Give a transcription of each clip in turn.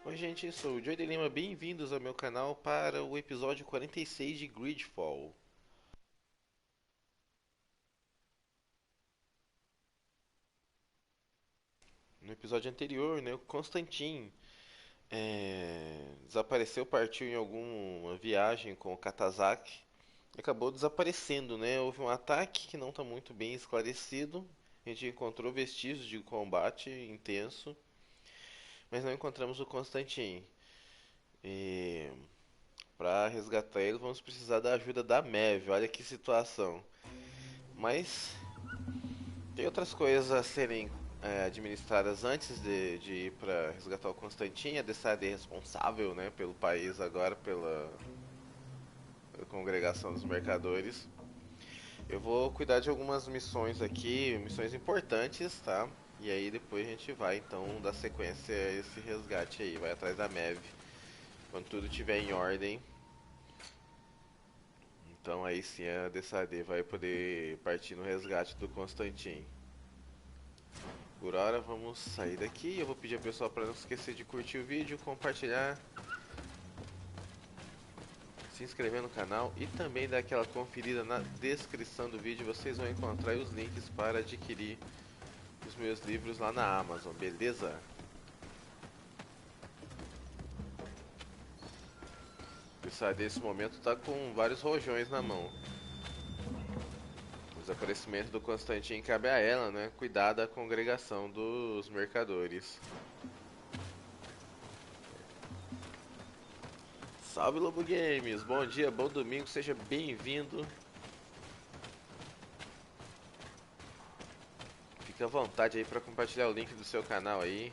Oi gente, eu sou o Joe de Lima, bem-vindos ao meu canal para o episódio 46 de Greedfall. No episódio anterior, né, o Constantin desapareceu, partiu em alguma viagem com o Katazak e acabou desaparecendo, né? Houve um ataque que não está muito bem esclarecido, a gente encontrou vestígios de combate intenso, mas não encontramos o Constantin. E para resgatar ele, vamos precisar da ajuda da Mev, olha que situação. Mas tem outras coisas a serem administradas antes de ir para resgatar o Constantine. A DSAD é responsável, né, pelo país agora, pela congregação dos mercadores. Eu vou cuidar de algumas missões aqui, missões importantes, tá? E aí depois a gente vai então dar sequência a esse resgate aí, vai atrás da Mev. Quando tudo estiver em ordem, então aí sim a DSAD vai poder partir no resgate do Constantine. Por hora vamos sair daqui. Eu vou pedir ao pessoal para não esquecer de curtir o vídeo, compartilhar, se inscrever no canal e também dar aquela conferida na descrição do vídeo. Vocês vão encontrar os links para adquirir os meus livros lá na Amazon, beleza? O pessoal desse momento tá com vários rojões na mão. O desaparecimento do Constantine cabe a ela, né? Cuidar da congregação dos mercadores. Salve Lobo Games, bom dia, bom domingo, seja bem-vindo. Fique à vontade aí para compartilhar o link do seu canal aí.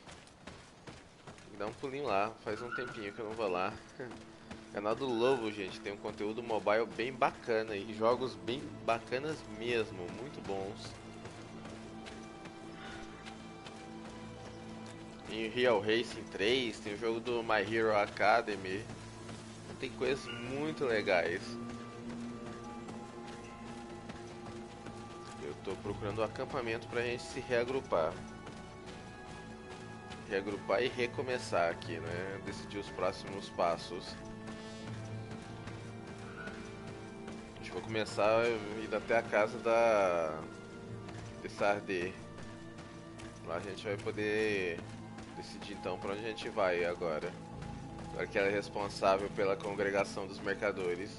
Dá um pulinho lá, faz um tempinho que eu não vou lá. Canal do Lobo, gente, tem um conteúdo mobile bem bacana e jogos bem bacanas mesmo, muito bons. Tem o Real Racing 3, tem o jogo do My Hero Academy, tem coisas muito legais. Eu tô procurando um acampamento pra gente se reagrupar. Reagrupar e recomeçar aqui, né? Decidir os próximos passos. A gente vai começar indo até a casa da Sardê. Lá a gente vai poder decidir então pra onde a gente vai agora. Agora que ela é responsável pela congregação dos mercadores.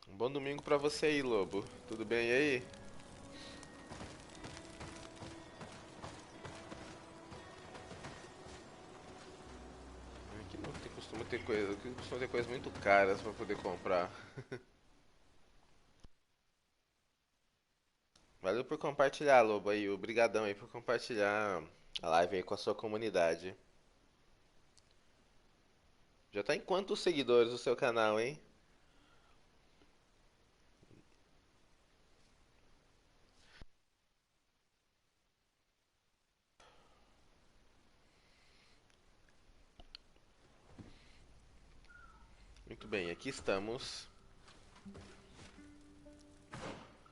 Um bom domingo pra você aí, Lobo. Tudo bem aí? Aqui não tem, costuma ter coisa, aqui costuma ter coisas muito caras pra poder comprar. Valeu por compartilhar, Lobo aí. Obrigadão aí por compartilhar a live aí com a sua comunidade. Já tá em quantos seguidores o seu canal, hein? Muito bem, aqui estamos.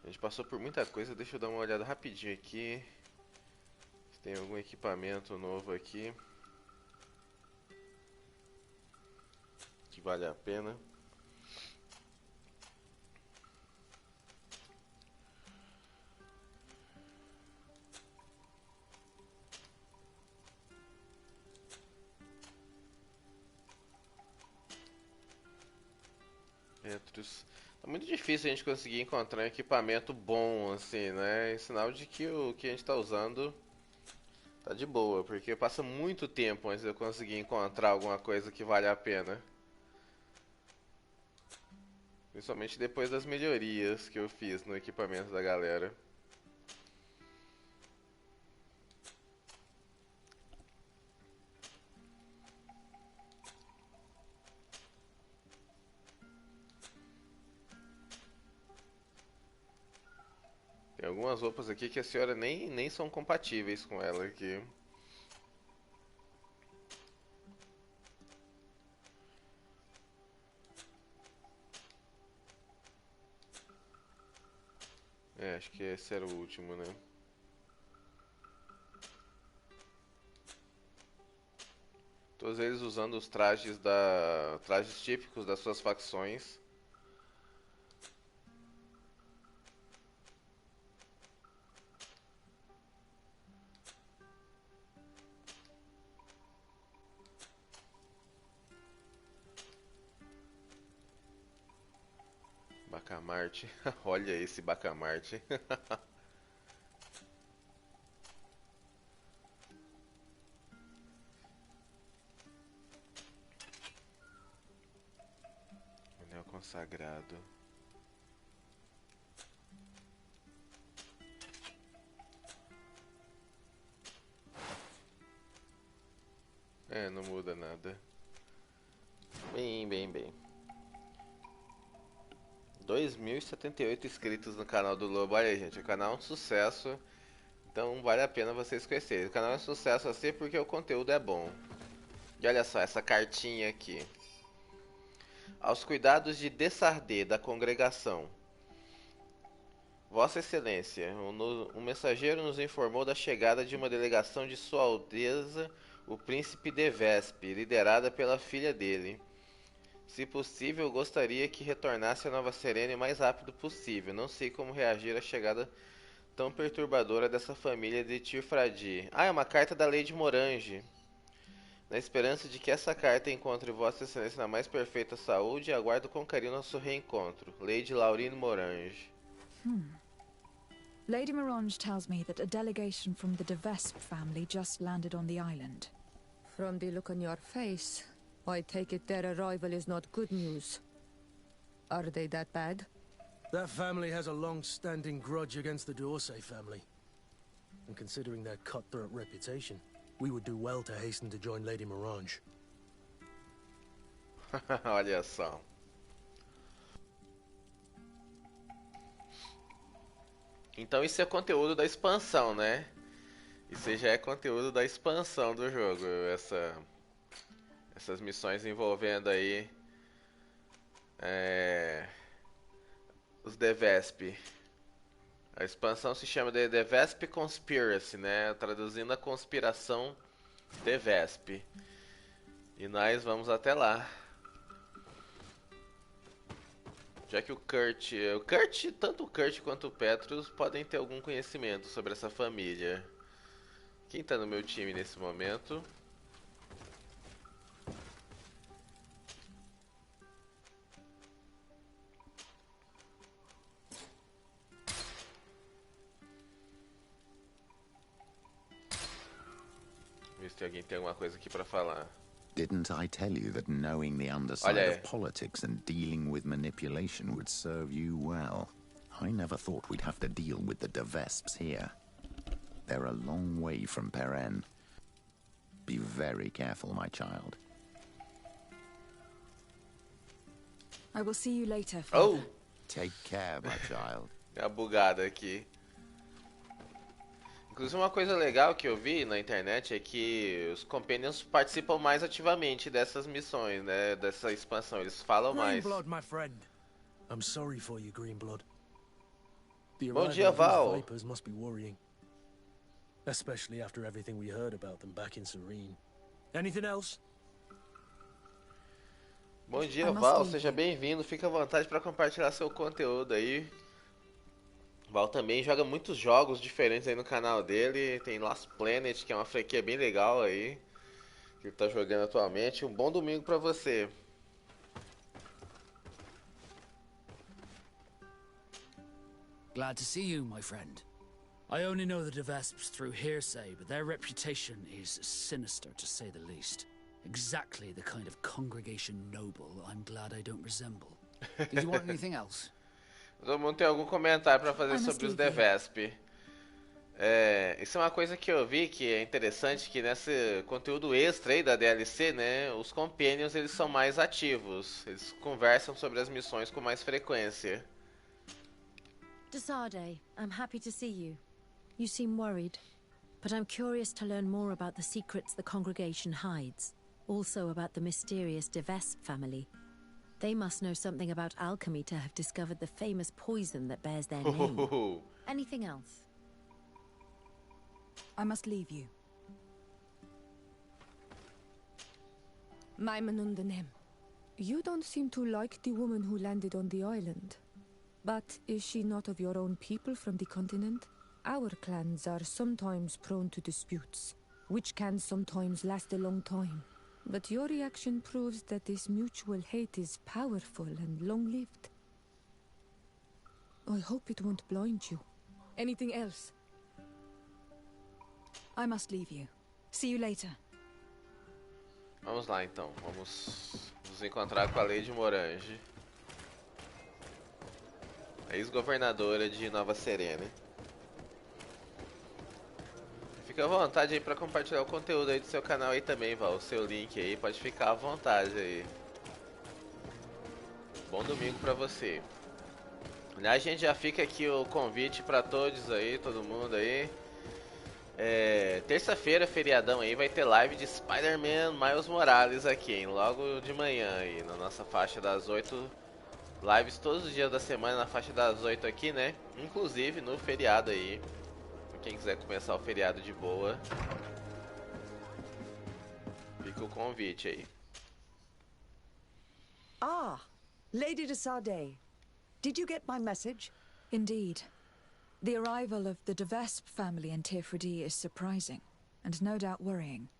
A gente passou por muita coisa, deixa eu dar uma olhada rapidinho aqui. Se tem algum equipamento novo aqui que vale a pena. Metros. Tá muito difícil a gente conseguir encontrar um equipamento bom, assim, né? É sinal de que o que a gente tá usando tá de boa, porque passa muito tempo antes de eu conseguir encontrar alguma coisa que vale a pena. Principalmente depois das melhorias que eu fiz no equipamento da galera. Tem algumas roupas aqui que a senhora nem são compatíveis com ela aqui. É, acho que esse era o último, né? Todos eles usando os trajes típicos das suas facções. Bacamarte. Olha esse Bacamarte. Anel consagrado. É, não muda nada. Bem. 2078 inscritos no canal do Lobo. Olha aí, gente, o canal é um sucesso. Então vale a pena vocês conhecerem. O canal é um sucesso assim porque o conteúdo é bom. E olha só essa cartinha aqui. Aos cuidados de Dessardê, da congregação. Vossa Excelência, um mensageiro nos informou da chegada de uma delegação de Sua Alteza, o Príncipe de Vespe, liderada pela filha dele. Se possível, gostaria que retornasse a Nova Serena o mais rápido possível. Não sei como reagir à chegada tão perturbadora dessa família de Tirfradi. Ah, é uma carta da Lady Morange. Na esperança de que essa carta encontre Vossa Excelência na mais perfeita saúde, aguardo com carinho nosso reencontro. Lady Laurine Morange. Lady Morange tells me that a delegation from the de Vespe family just landed on the island. From the look on your face, I take it their arrival is not good news. Are they that bad? That family has a long-standing grudge against the D'Orsay family. And considering their cutthroat reputation, we would do well to hasten to join Lady Morange. Olha só. Então isso é conteúdo da expansão, né? Isso já é conteúdo da expansão do jogo. Essas missões envolvendo aí os de Vespe. A expansão se chama de The Vespe Conspiracy, né? Traduzindo a conspiração de Vespe. E nós vamos até lá. Já que tanto o Kurt quanto o Petrus podem ter algum conhecimento sobre essa família. Quem tá no meu time nesse momento? Ver se alguém tem alguma coisa aqui pra falar. Didn't I tell you that knowing the underside of politics and dealing with manipulation would serve you well? I never thought we'd have to deal with the de Vespes here. They're a long way from Peren. Be very careful, my child. I will see you later, Father. Oh! Take care, my child. É a bugada aqui. Inclusive uma coisa legal que eu vi na internet é que os Companions participam mais ativamente dessas missões, né? Dessa expansão, eles falam mais. Greenblood, my friend. I'm sorry for you, Greenblood. The Bom arrival dia, of these Val. Vipers must be worrying. Especially after everything we heard about them back in Serene. Anything else? Bom dia, Val. Seja bem-vindo. Fica à vontade para compartilhar seu conteúdo aí. Val também joga muitos jogos diferentes aí no canal dele. Tem Lost Planet, que é uma franquia bem legal aí, que ele tá jogando atualmente. Um bom domingo pra você. Glad to see you, my friend. I only know the de Vespes through hearsay, but their reputation is sinister, to say the least. Exactly the kind of congregation noble I'm glad I don't resemble. Did you want anything else? Todo mundo tem algum comentário pra fazer sobre os de Vespe. Isso é uma coisa que eu vi que é interessante, que nesse conteúdo extra aí da DLC, né, os Companions eles são mais ativos, eles conversam sobre as missões com mais frequência. Desarde, I'm happy to see you. You seem worried, but I'm curious to learn more about the secrets the congregation hides. Also about the mysterious de Vespe family. They must know something about alchemy to have discovered the famous poison that bears their name. Anything else? I must leave you. Maimunundanem. You don't seem to like the woman who landed on the island. But is she not of your own people from the continent? Our clans are sometimes prone to disputes, which can sometimes last a long time. But your reaction proves that this mutual hate is powerful and long-lived. I hope it won't blind you. Anything else? I must leave you. See you later. Vamos lá então, vamos nos encontrar com a Lady Morange, a ex-governadora de Nova Serena. Fica à vontade aí pra compartilhar o conteúdo aí do seu canal aí também, Val. O seu link aí, pode ficar à vontade aí. Bom domingo pra você. A gente já fica aqui o convite pra todos aí, todo mundo aí. Terça-feira, feriadão aí, vai ter live de Spider-Man Miles Morales aqui, hein? Logo de manhã aí, na nossa faixa das 8. Lives todos os dias da semana na faixa das 8 aqui, né? Inclusive no feriado aí. Pra quem quiser começar o feriado de boa, fica o convite aí. Ah, Lady de Sardet. Did you get my message? Indeed. The arrival of the de Vespe family in Tirfredi is surprising, and no doubt worrying.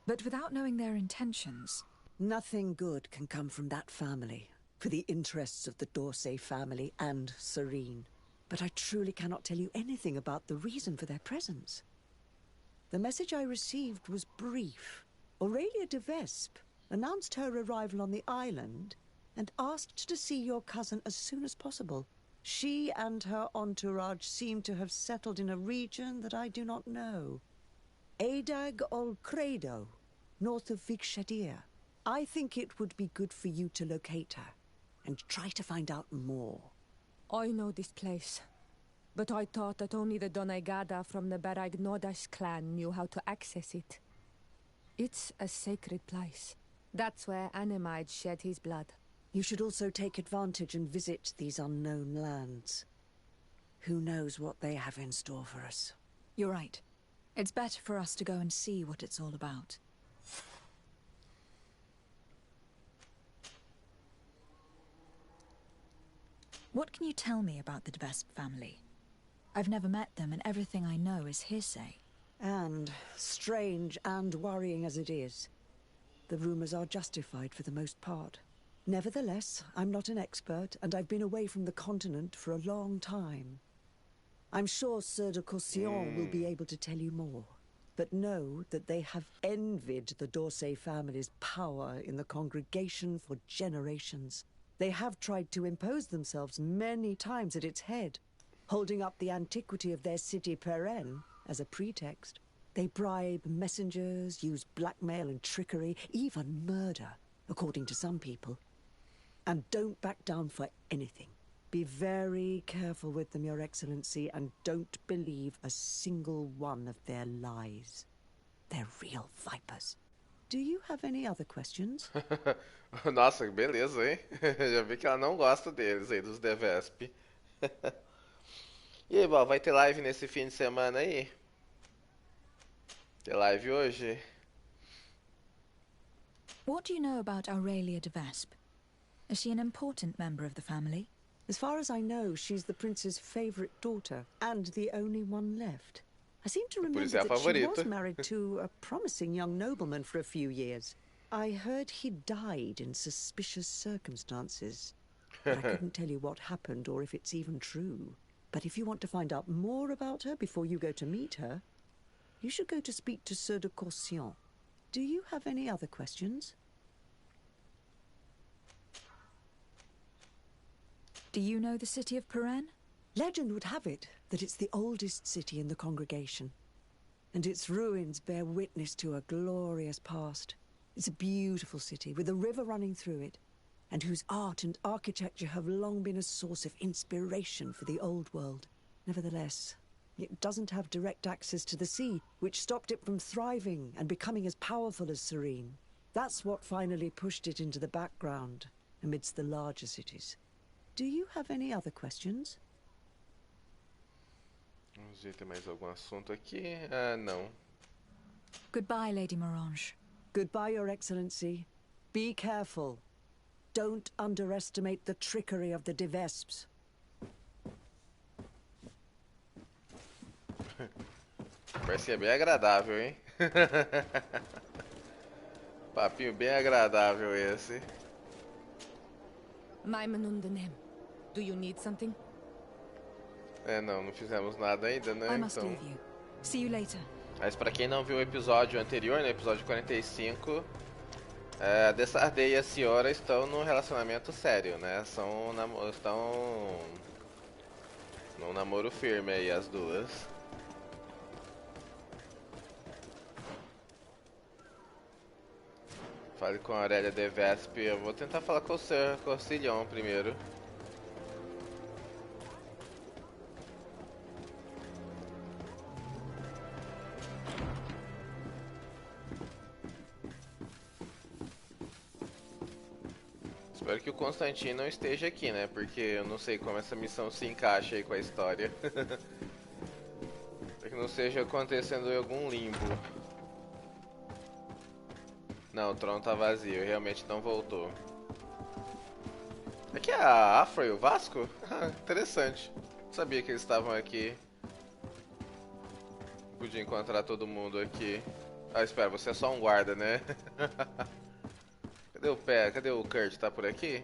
But without knowing their intentions... Nothing good can come from that family, for the interests of the D'Orsay family and Serene. But I truly cannot tell you anything about the reason for their presence. The message I received was brief. Aurelia de Vespe announced her arrival on the island and asked to see your cousin as soon as possible. She and her entourage seem to have settled in a region that I do not know. Adag ol Credo, north of Vikshadir. I think it would be good for you to locate her and try to find out more. I know this place, but I thought that only the Donaigada from the Baragnodas clan knew how to access it. It's a sacred place. That's where Animide shed his blood. You should also take advantage and visit these unknown lands. Who knows what they have in store for us? You're right. It's better for us to go and see what it's all about. What can you tell me about the de Vespe family? I've never met them, and everything I know is hearsay. And, strange and worrying as it is, the rumors are justified for the most part. Nevertheless, I'm not an expert, and I've been away from the continent for a long time. I'm sure Sieur de Courcillon will be able to tell you more. But know that they have envied the D'Orsay family's power in the congregation for generations. They have tried to impose themselves many times at its head, holding up the antiquity of their city Perenne as a pretext. They bribe messengers, use blackmail and trickery, even murder, according to some people. And don't back down for anything. Be very careful with them, Your Excellency, and don't believe a single one of their lies. They're real vipers. Do you have any other questions? Nossa, beleza, hein? Já vi que ela não gosta deles aí, dos de Vespe. E aí, Val, vai ter live nesse fim de semana aí? Tem live hoje? What do you know about Aurelia de Vespe? Is she an important member of the family? As far as I know, she's the prince's favorite daughter, and the only one left. I seem to remember that she was married to a promising young nobleman for a few years. I heard he died in suspicious circumstances, but I couldn't tell you what happened or if it's even true. But if you want to find out more about her before you go to meet her, you should go to speak to Sieur de Courcillon. Do you have any other questions? Do you know the city of Perenne? Legend would have it that it's the oldest city in the congregation, and its ruins bear witness to a glorious past. It's a beautiful city with a river running through it, and whose art and architecture have long been a source of inspiration for the old world. Nevertheless, it doesn't have direct access to the sea, which stopped it from thriving and becoming as powerful as Serene. That's what finally pushed it into the background amidst the larger cities. Do you have any other questions? Vamos ver, tem mais algum assunto aqui? Ah, não. Goodbye, Lady Morange. Goodbye, Your Excellency. Be careful. Don't underestimate the trickery of the de Vesps. Vai ser bem agradável, hein? Papinho bem agradável esse. Do you need something? É, não fizemos nada ainda, né? I must Então... leave you. See you later. Mas pra quem não viu o episódio anterior, né, episódio 45, a Dessardet e a senhora estão num relacionamento sério, né? Estão num namoro firme aí, as duas. Fale com a Aurélia de Vespe. Eu vou tentar falar com o Sir Sejam primeiro. Espero que o Constantino não esteja aqui, né? Porque eu não sei como essa missão se encaixa aí com a história. Para que não seja acontecendo em algum limbo. Não, o trono tá vazio, realmente não voltou. Aqui é a Afro e o Vasco? Interessante. Não sabia que eles estavam aqui. Podia encontrar todo mundo aqui. Ah, espera, você é só um guarda, né? Cadê o pé? Cadê o Kurt? Tá por aqui?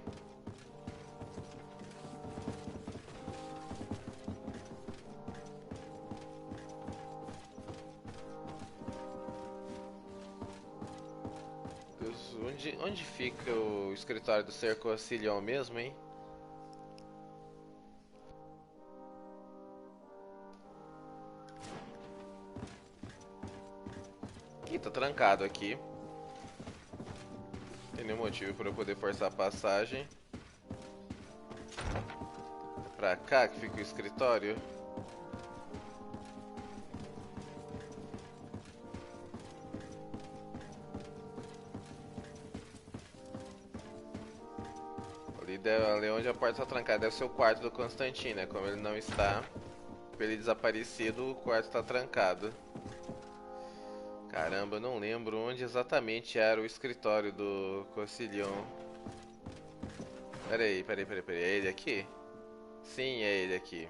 Deus, onde fica o escritório do Sr. Sejam mesmo, hein? Ih, tá trancado aqui. Não tem nenhum motivo para eu poder forçar a passagem. É pra cá que fica o escritório. Ali onde a porta está trancada deve ser o quarto do Constantino, né? Como ele não está, ele desaparecido, o quarto está trancado. Caramba, eu não lembro onde exatamente era o escritório do Cossilhão. Peraí. É ele aqui? Sim, é ele aqui.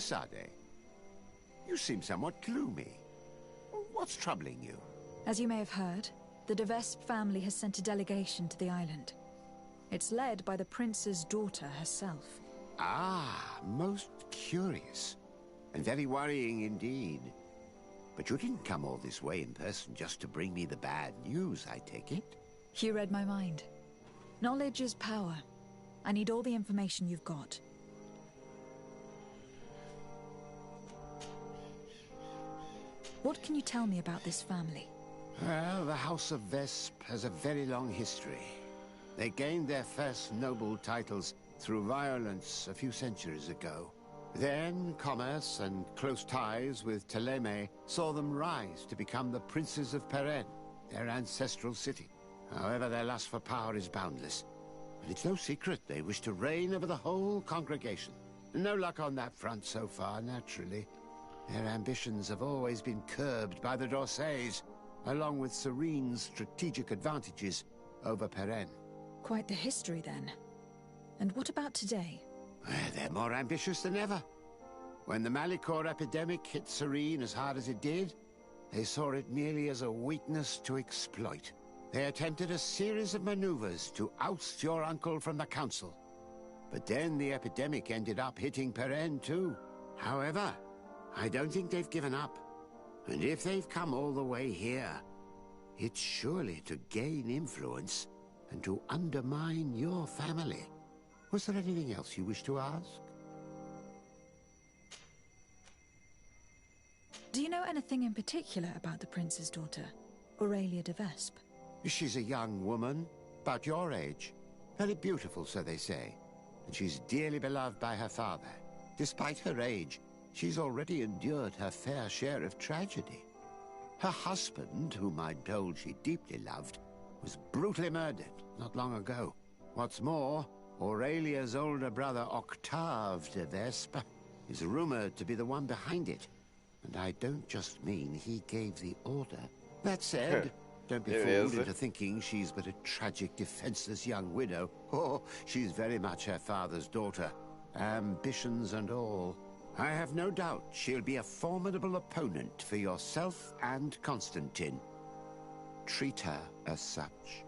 Sade, you seem somewhat gloomy. What's troubling you? As you may have heard, the de Vespe family has sent a delegation to the island. It's led by the prince's daughter herself. Ah, most curious. And very worrying indeed. But you didn't come all this way in person just to bring me the bad news, I take it? You read my mind. Knowledge is power. I need all the information you've got. What can you tell me about this family? Well, the House of Vespe has a very long history. They gained their first noble titles through violence a few centuries ago. Then commerce and close ties with Ptolemy saw them rise to become the princes of Peren, their ancestral city. However, their lust for power is boundless. And it's no secret they wish to reign over the whole congregation. No luck on that front so far, naturally. Their ambitions have always been curbed by the Dorsays, along with Serene's strategic advantages over Peren. Quite the history, then. And what about today? They're more ambitious than ever. When the Malicor epidemic hit Serene as hard as it did, they saw it merely as a weakness to exploit. They attempted a series of maneuvers to oust your uncle from the council. But then the epidemic ended up hitting Peren too. However, I don't think they've given up. And if they've come all the way here, it's surely to gain influence and to undermine your family. Was there anything else you wish to ask? Do you know anything in particular about the prince's daughter, Aurelia de Vespe? She's a young woman, about your age. Very beautiful, so they say. And she's dearly beloved by her father. Despite her age, she's already endured her fair share of tragedy. Her husband, whom I'm told she deeply loved, was brutally murdered not long ago. What's more, Aurelia's older brother Octave de Vespe is rumored to be the one behind it. And I don't just mean he gave the order. That said, don't be fooled into thinking she's but a tragic, defenseless young widow. Oh, she's very much her father's daughter. Ambitions and all. I have no doubt she'll be a formidable opponent for yourself and Constantine. Treat her as such.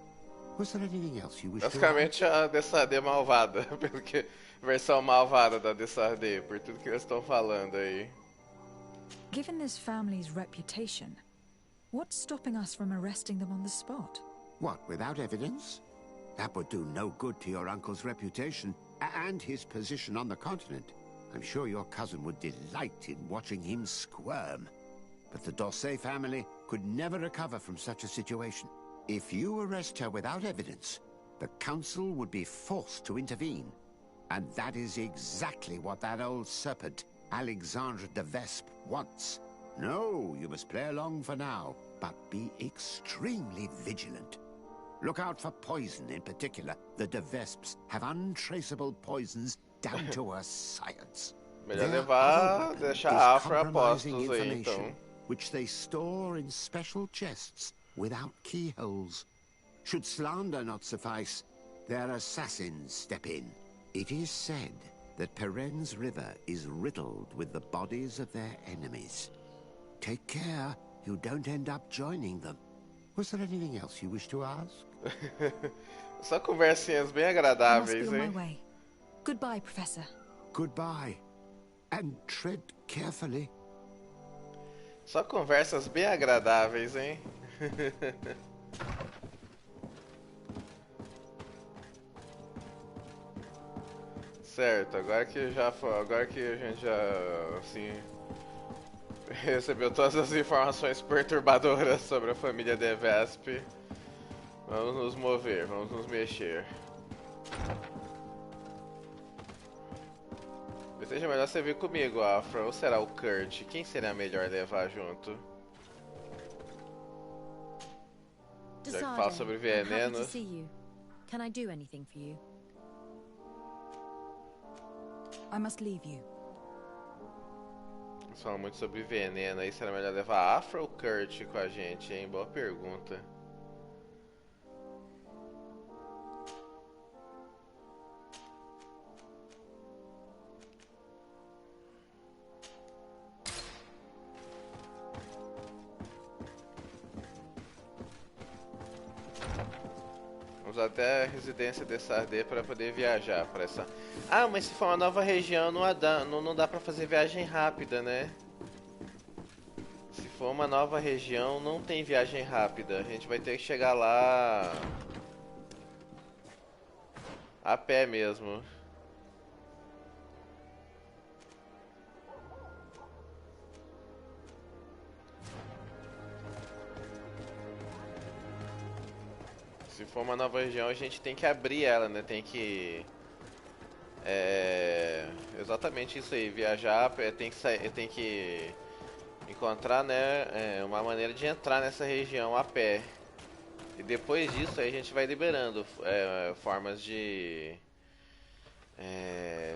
Was there anything else you wish to add? Basicamente a Dessardé malvada, porque versão malvada da Dessardé, por tudo que eles estão falando aí. Given this family's reputation, what's stopping us from arresting them on the spot? What, without evidence? That would do no good to your uncle's reputation and his position on the continent. I'm sure your cousin would delight in watching him squirm. But the Dorsey family could never recover from such a situation. If you arrest her without evidence, the council would be forced to intervene. And that is exactly what that old serpent, Alexandre de Vespe, wants. No, you must play along for now, but be extremely vigilant. Look out for poison in particular. The de Vespes have untraceable poisons down to a science. Melhor levar, deixar a Afra a postos aí, então. Which they store in special chests without keyholes. Should slander not suffice, their assassins step in. It is said that Peren's river is riddled with the bodies of their enemies. Take care you don't end up joining them. Was there anything else you wish to ask? Só conversinhas bem agradáveis, hein? Goodbye, Professor. Goodbye. And tread carefully. Só conversas bem agradáveis, hein? Certo, agora que a gente já assim recebeu todas as informações perturbadoras sobre a família de Vespe, vamos nos mover, vamos nos mexer. Talvez seja melhor você vir comigo, Afra, ou será o Kurt? Quem seria melhor levar junto? Já que fala sobre venenos. Can I do anything for you? I must leave you. Eles falam muito sobre veneno aí, será melhor levar a Afra ou Kurt com a gente, hein? Boa pergunta. Vamos até a residência de Sardê para poder viajar para essa. Ah, mas se for uma nova região não dá para fazer viagem rápida, né? Se for uma nova região não tem viagem rápida. A gente vai ter que chegar lá a pé mesmo. Se for uma nova região, a gente tem que abrir ela, né? Tem que... exatamente isso aí. Viajar, tem que encontrar, né, uma maneira de entrar nessa região a pé. E depois disso, aí a gente vai liberando formas de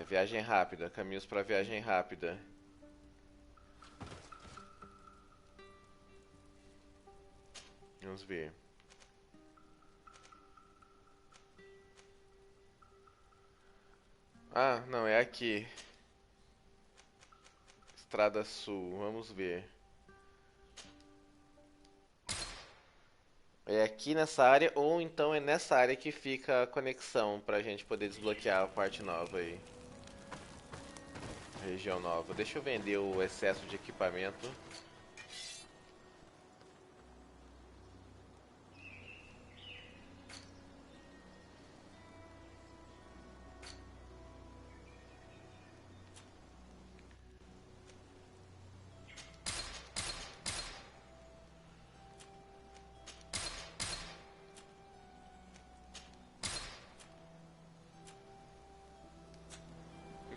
viagem rápida, caminhos para viagem rápida. Vamos ver. Ah, não, é aqui. Estrada Sul, vamos ver. É aqui nessa área, ou então é nessa área que fica a conexão pra gente poder desbloquear a parte nova aí. Região nova. Deixa eu vender o excesso de equipamento.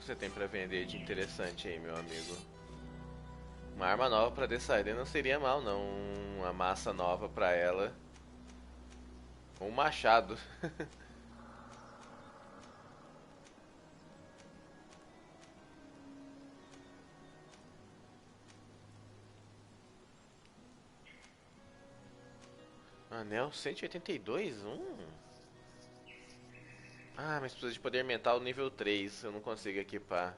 que você tem pra vender de interessante aí, meu amigo? Uma arma nova pra Desailly não seria mal, não. Uma massa nova pra ela. Um machado. Anel 182? Ah, mas precisa de poder mental nível 3. Eu não consigo equipar.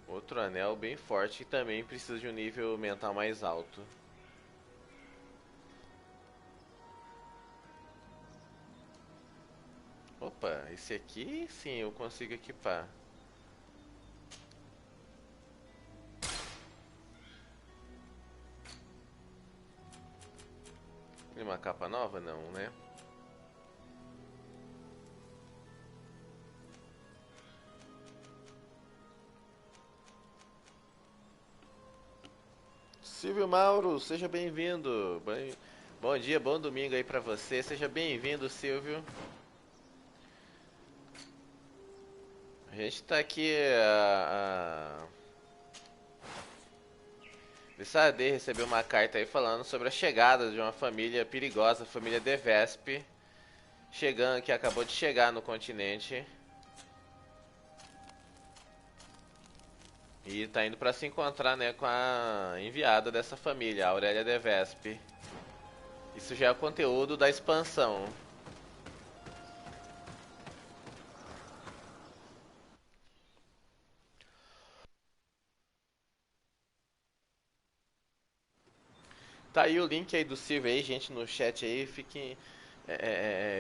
Outro anel bem forte que também precisa de um nível mental mais alto. Opa, esse aqui sim eu consigo equipar. Tem uma capa nova? Não, né? Silvio Mauro, seja bem-vindo. Bom dia, bom domingo aí pra você. Seja bem-vindo, Silvio. A gente tá aqui Vespe recebeu uma carta aí falando sobre a chegada de uma família perigosa, a família de Vespe, que acabou de chegar no continente. E tá indo pra se encontrar, né, com a enviada dessa família, a Aurélia de Vespe. Isso já é o conteúdo da expansão. Tá aí o link aí do Silvio aí, gente, no chat aí, fiquem...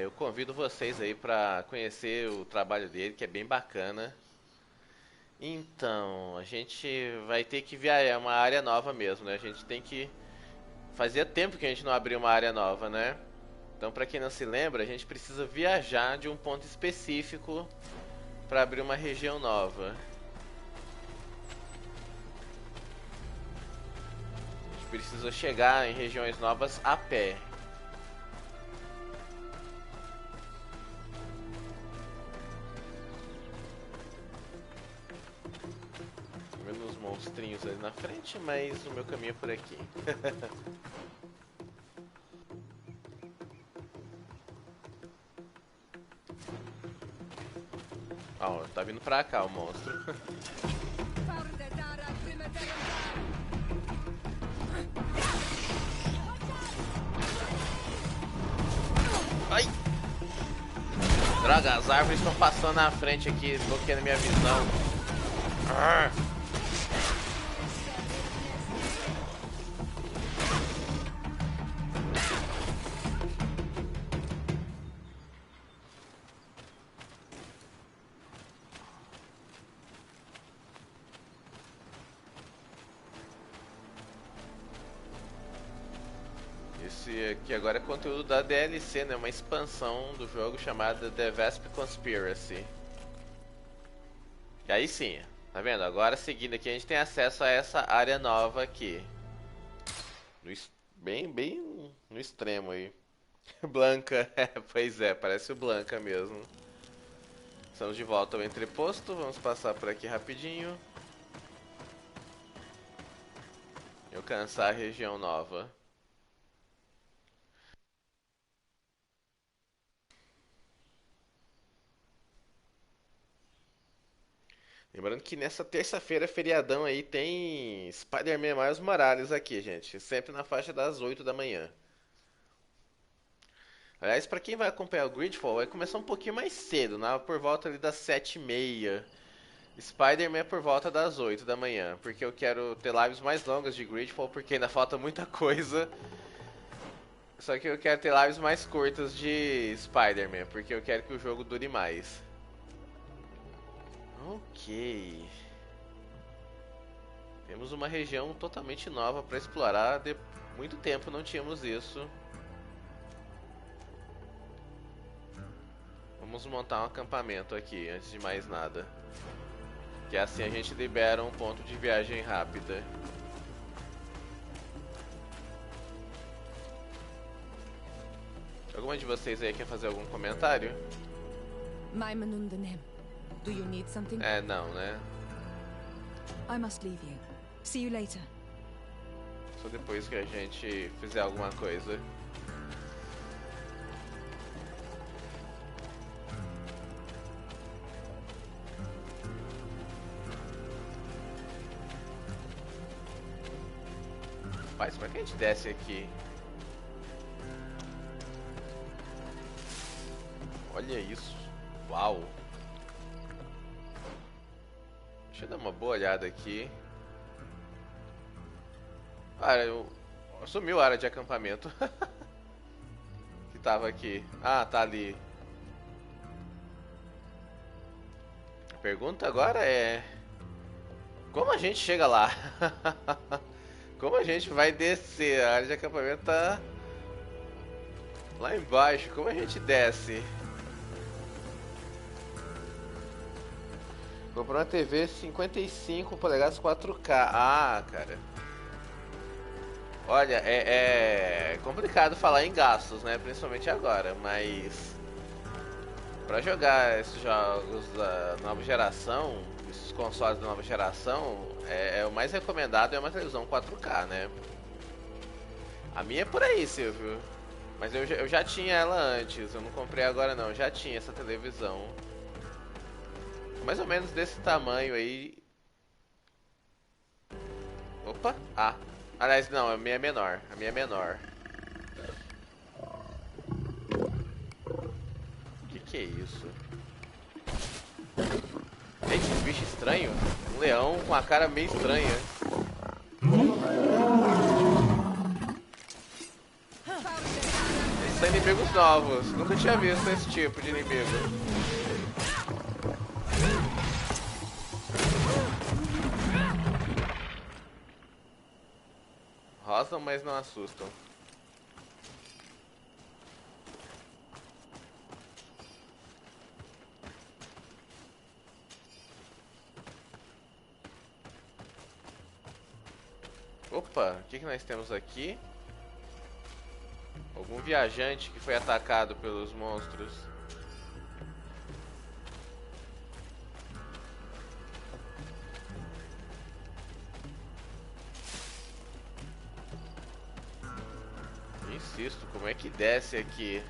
eu convido vocês aí pra conhecer o trabalho dele, que é bem bacana. Então, a gente vai ter que viajar uma área nova mesmo, né? A gente tem que... Fazia tempo que a gente não abriu uma área nova, né? Então, pra quem não se lembra, a gente precisa viajar de um ponto específico pra abrir uma região nova. Precisa chegar em regiões novas a pé. Tô vendo uns monstrinhos ali na frente, mas o meu caminho é por aqui. Ó, tá vindo pra cá o monstro. Ai! Droga, as árvores estão passando na frente aqui, bloqueando minha visão. Esse aqui agora é conteúdo da DLC, né? Uma expansão do jogo chamada The Vespe Conspiracy. E aí sim, tá vendo? Agora seguindo aqui a gente tem acesso a essa área nova aqui. Bem no extremo aí. Blanca, pois é, parece o Blanca mesmo. Estamos de volta ao entreposto, vamos passar por aqui rapidinho. E alcançar a região nova. Lembrando que nessa terça-feira, feriadão aí, tem Spider-Man Miles Morales aqui, gente. Sempre na faixa das 8 da manhã. Aliás, pra quem vai acompanhar o Greedfall, vai começar um pouquinho mais cedo, né? Por volta ali das 7h30. Spider-Man é por volta das 8 da manhã. Porque eu quero ter lives mais longas de Greedfall, porque ainda falta muita coisa. Só que eu quero ter lives mais curtas de Spider-Man, porque eu quero que o jogo dure mais. Ok. Temos uma região totalmente nova para explorar. De muito tempo não tínhamos isso. Vamos montar um acampamento aqui, antes de mais nada. Que assim a gente libera um ponto de viagem rápida. Alguma de vocês aí quer fazer algum comentário? Do you need something? É, não, né? I must leave you. See you later. Só depois que a gente fizer alguma coisa. Mas como é que a gente desce aqui? Olha isso. Uau. Deixa eu dar uma boa olhada aqui. Cara, sumiu a área de acampamento. Que tava aqui. Ah, tá ali. A pergunta agora é... como a gente chega lá? Como a gente vai descer? A área de acampamento tá lá embaixo. Como a gente desce? Comprou uma TV 55 polegadas 4K. Ah, cara. Olha, é complicado falar em gastos, né? Principalmente agora, mas... pra jogar esses jogos da nova geração, esses consoles da nova geração, o mais recomendado é uma televisão 4K, né? A minha é por aí, Silvio. Mas eu já tinha ela antes, eu não comprei agora não, eu já tinha essa televisão. Mais ou menos desse tamanho aí. Opa! Ah! Aliás, não, a minha é menor. A minha é menor. Que é isso? Gente, que bicho estranho. Um leão com a cara meio estranha. Esses são inimigos novos. Nunca tinha visto esse tipo de inimigo. Rosam, mas não assustam. Opa, o que nós temos aqui? Algum viajante que foi atacado pelos monstros. Insisto, como é que desce aqui?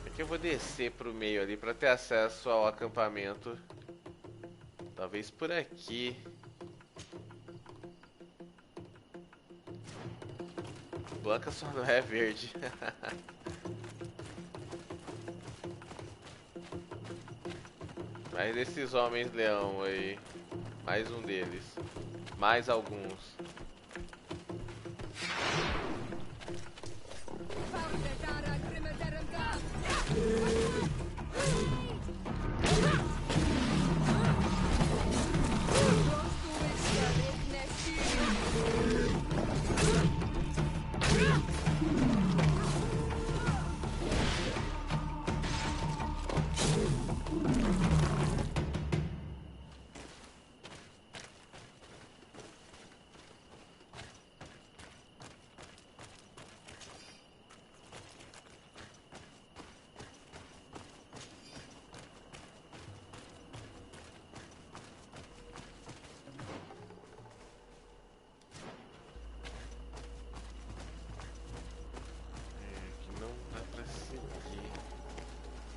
É que eu vou descer pro meio ali pra ter acesso ao acampamento. Talvez por aqui. Blanca só não é verde. Mas esses homens leão aí. Mais um deles. Mais alguns.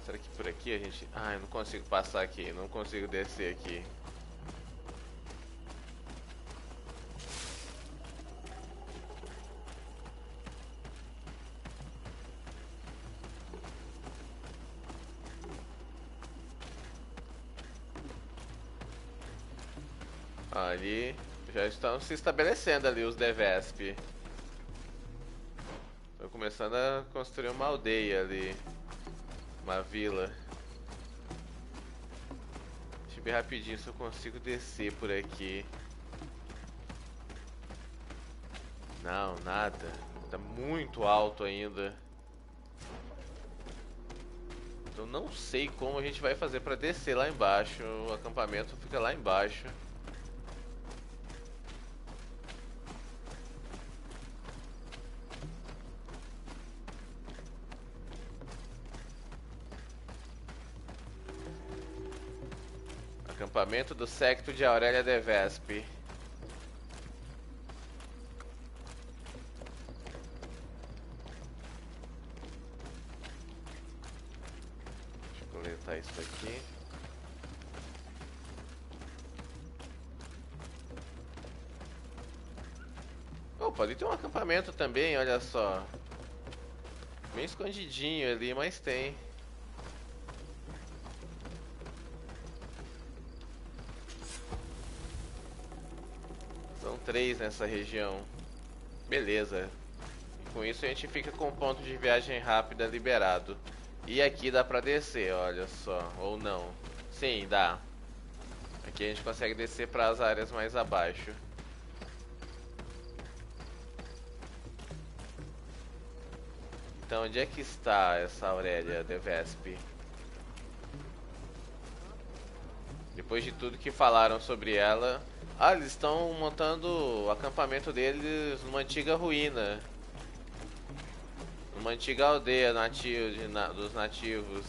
Será que por aqui a gente... Ah, eu não consigo passar aqui, não consigo descer aqui. Ali já estão se estabelecendo ali os de Vespe. Estão começando a construir uma aldeia ali. Uma vila. Deixa eu ver rapidinho se eu consigo descer por aqui. Não, nada. Tá muito alto ainda. Então não sei como a gente vai fazer pra descer lá embaixo. O acampamento fica lá embaixo. Acampamento do Secto de Aurélia de Vespe. Deixa eu coletar isso aqui. Opa, ali tem um acampamento também, olha só. Bem escondidinho ali, mas tem. São 3 nessa região. Beleza. E com isso a gente fica com o ponto de viagem rápida liberado. E aqui dá pra descer, olha só. Ou não. Sim, dá. Aqui a gente consegue descer para as áreas mais abaixo. Então, onde é que está essa Aurélia de Vespe? Depois de tudo que falaram sobre ela... Ah, eles estão montando o acampamento deles numa antiga ruína. Numa antiga aldeia dos nativos.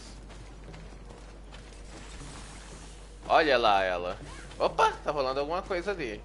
Olha lá ela. Opa, tá rolando alguma coisa ali.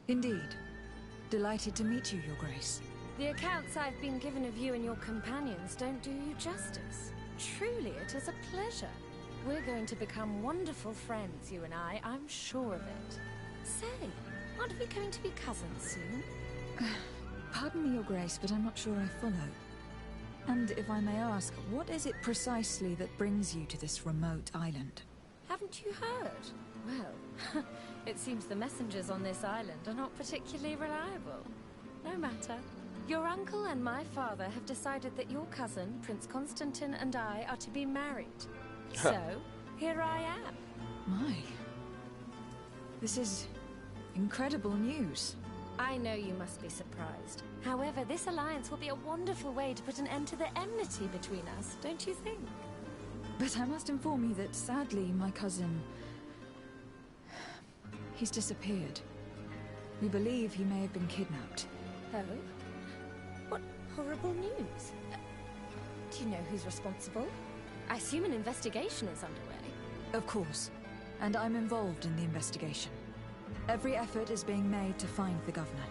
Indeed. Delighted to meet you, Your Grace. The accounts I've been given of you and your companions don't do you justice. Truly, it is a pleasure. We're going to become wonderful friends, you and I'm sure of it. Say, aren't we going to be cousins soon? Pardon me, Your Grace, but I'm not sure I follow. And if I may ask, what is it precisely that brings you to this remote island? Haven't you heard? Well, it seems the messengers on this island are not particularly reliable. No matter. Your uncle and my father have decided that your cousin, Prince Constantine, and I are to be married. So, here I am. My. This is incredible news. I know you must be surprised. However, this alliance will be a wonderful way to put an end to the enmity between us, don't you think? But I must inform you that sadly my cousin... he's disappeared. We believe he may have been kidnapped. Oh? What horrible news. Do you know who's responsible? I assume an investigation is underway. Of course. And I'm involved in the investigation. Every effort is being made to find the governor.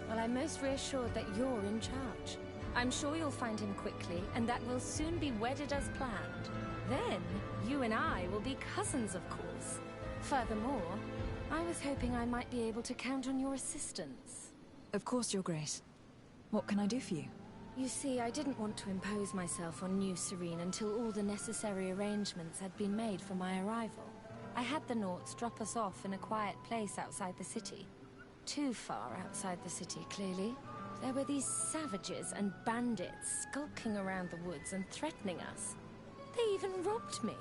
Well, I'm most reassured that you're in charge. I'm sure you'll find him quickly, and that we'll soon be wedded as planned. Then, you and I will be cousins, of course. Furthermore, I was hoping I might be able to count on your assistance. Of course, Your Grace. What can I do for you? You see, I didn't want to impose myself on New Serene until all the necessary arrangements had been made for my arrival. I had the Naughts drop us off in a quiet place outside the city. Too far outside the city, clearly. There were these savages and bandits skulking around the woods and threatening us. They even robbed me.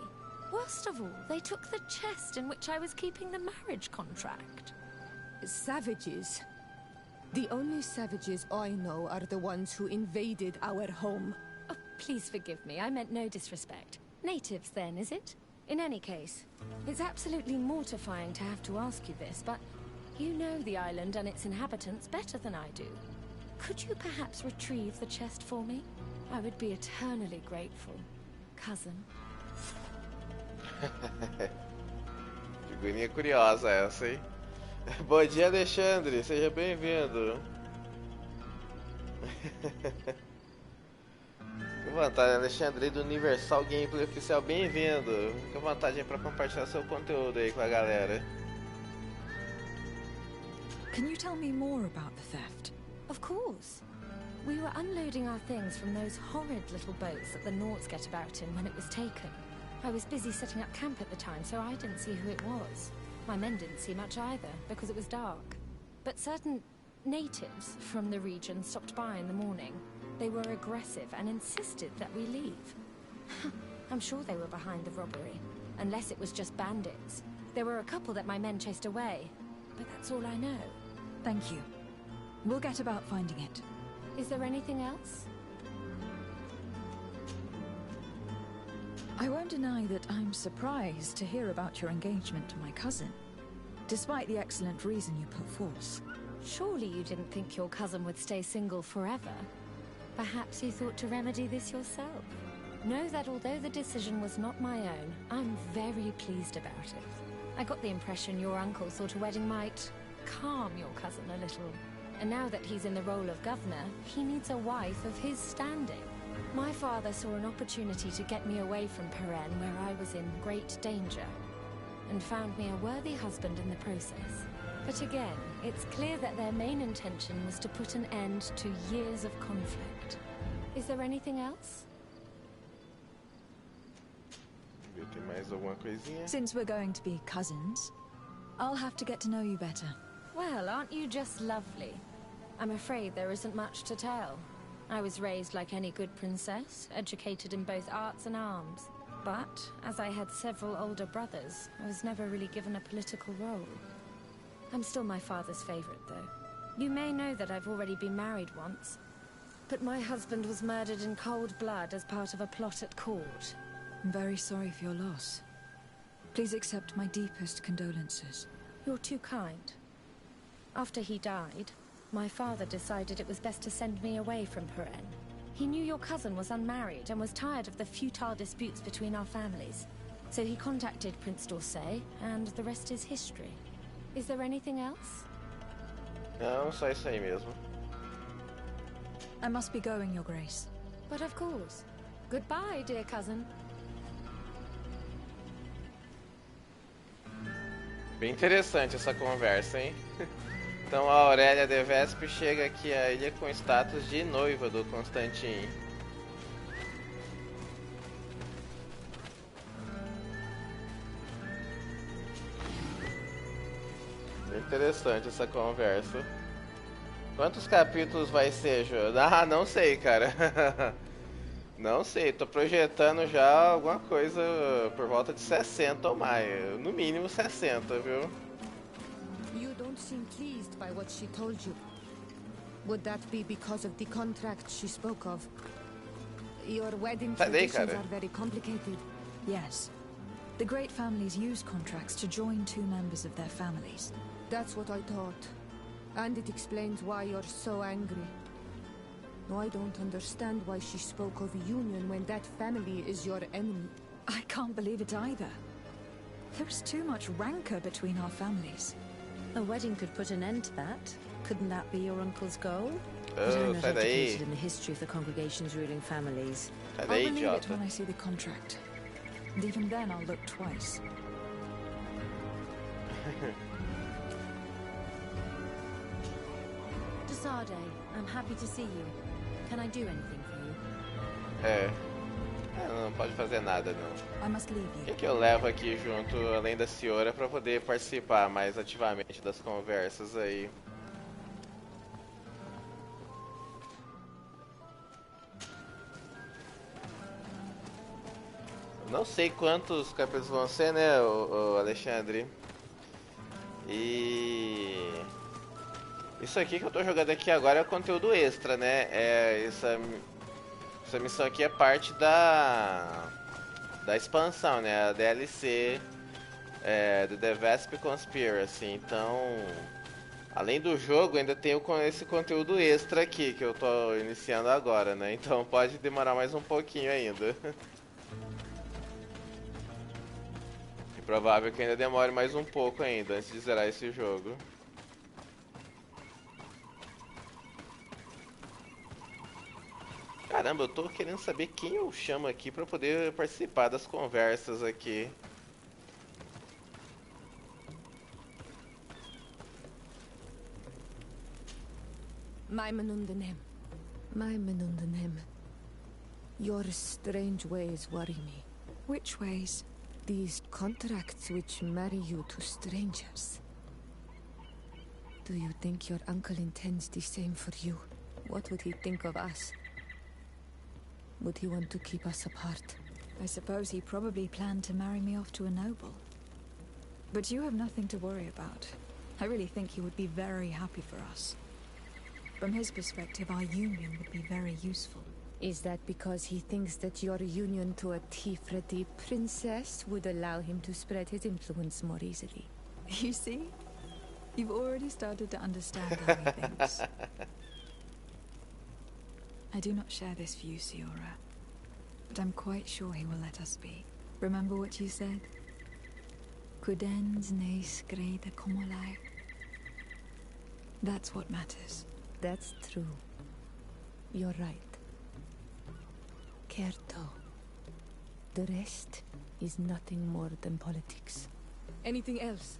Worst of all, they took the chest in which I was keeping the marriage contract. Savages? The only savages I know are the ones who invaded our home. Oh, please forgive me, I meant no disrespect. Natives then, is it? In any case, it's absolutely mortifying to have to ask you this, but you know the island and its inhabitants better than I do. Could you perhaps retrieve the chest for me? I would be eternally grateful, cousin. Figurinha curiosa essa, hein? Bom dia, Alexandre, seja bem-vindo. Fique à vontade, Alexandre do Universal Gameplay Oficial, bem-vindo. Fique à vontade para compartilhar seu conteúdo aí com a galera. Can you tell me more about the theft? Of course. We were unloading our things from those horrid little boats that the Naughts get about in when it was taken. I was busy setting up camp at the time, so I didn't see who it was. My men didn't see much either, because it was dark. But certain natives from the region stopped by in the morning. They were aggressive and insisted that we leave. I'm sure they were behind the robbery, unless it was just bandits. There were a couple that my men chased away, but that's all I know. Thank you. We'll get about finding it. Is there anything else? I won't deny that I'm surprised to hear about your engagement to my cousin, despite the excellent reason you put forth. Surely you didn't think your cousin would stay single forever? Perhaps you thought to remedy this yourself? Know that although the decision was not my own, I'm very pleased about it. I got the impression your uncle thought a wedding might calm your cousin a little. And now that he's in the role of governor, he needs a wife of his standing. My father saw an opportunity to get me away from Peren, where I was in great danger, and found me a worthy husband in the process. But again, it's clear that their main intention was to put an end to years of conflict. Is there anything else? Tem mais alguma coisinha? Since we're going to be cousins, I'll have to get to know you better. Well, aren't you just lovely? I'm afraid there isn't much to tell. I was raised like any good princess, educated in both arts and arms. But, as I had several older brothers, I was never really given a political role. I'm still my father's favorite, though. You may know that I've already been married once, but my husband was murdered in cold blood as part of a plot at court. I'm very sorry for your loss. Please accept my deepest condolences. You're too kind. After he died, my father decided it was best to send me away from Peren. He knew your cousin was unmarried and was tired of the futile disputes between our families. So he contacted Prince d'Orsay, and the rest is history. Is there anything else? Não, só isso aí mesmo. I must be going, Your Grace. But of course. Goodbye, dear cousin. Bem interessante essa conversa, hein? Então a Aurélia de Vespe chega aqui à ilha com status de noiva do Constantin. Interessante essa conversa. Quantos capítulos vai ser, Joe? Ah, não sei, cara. Não sei, tô projetando já alguma coisa por volta de 60 ou mais. No mínimo 60, viu? You don't seem pleased by what she told you. Would that be because of the contract she spoke of? Your wedding traditions are very complicated. Yes. The great families use contracts to join two members of their families. That's what I thought. And it explains why you're so angry. No, I don't understand why she spoke of union when that family is your enemy. I can't believe it either. There's too much rancor between our families. A wedding could put an end to that. Couldn't that be your uncle's goal? But Oh, I'm not sai daí. educated in the history of the congregation's ruling families. Sai I'll daí, believe it idiota. when I see the contract. And even then I'll look twice. Desade, I'm happy to see you. Can I do anything for you? Não pode fazer nada, não. I must leave O you. que eu levo aqui junto, além da senhora, pra poder participar mais ativamente das conversas aí? Não sei quantos capítulos vão ser, né, o Alexandre? E... isso aqui que eu tô jogando aqui agora é o conteúdo extra, né? Essa missão aqui é parte da expansão, né? A DLC do The Vespe Conspiracy. Então, além do jogo, ainda tem esse conteúdo extra aqui que eu tô iniciando agora, né? Então pode demorar mais um pouquinho ainda. É provável que ainda demore mais um pouco ainda antes de zerar esse jogo. Caramba, eu tô querendo saber quem eu chamo aqui pra poder participar das conversas aqui. Maimenundenem. Your strange ways worry me. Which ways? These contracts which marry you to strangers. Do you think your uncle intends the same for you? What would he think of us? Would he want to keep us apart? I suppose he probably planned to marry me off to a noble. But you have nothing to worry about. I really think he would be very happy for us. From his perspective, our union would be very useful. Is that because he thinks that your union to a Tifredi princess would allow him to spread his influence more easily? You see? You've already started to understand how he thinks. I do not share this view, Siora, but I'm quite sure he will let us be. Remember what you said? Cudens ne screda comolai. That's what matters. That's true. You're right. Kerto. The rest is nothing more than politics. Anything else?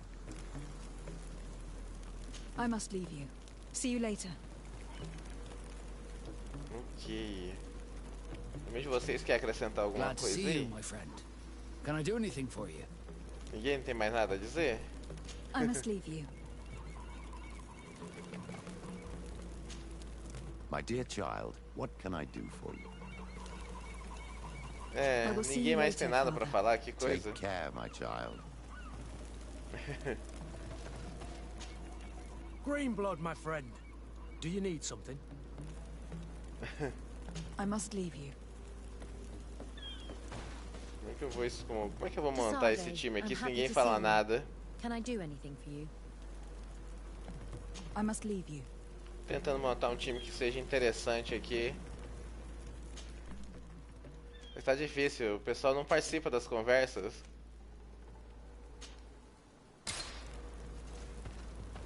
I must leave you. See you later. Ok. Alguém de vocês quer acrescentar alguma Glad to coisa see aí? you, my friend. Can I do anything for you? Ninguém tem mais nada a dizer? I must leave you. My dear child, what can I do for you? É, ninguém mais tem nada pra falar, que coisa. Take care, my child. Greenblood, my friend. Do you need something? I must leave you. Como é que eu vou montar esse time aqui se ninguém falar nada? Can I do anything for you? I must leave you. Tentando montar um time que seja interessante aqui. Mas tá difícil, o pessoal não participa das conversas.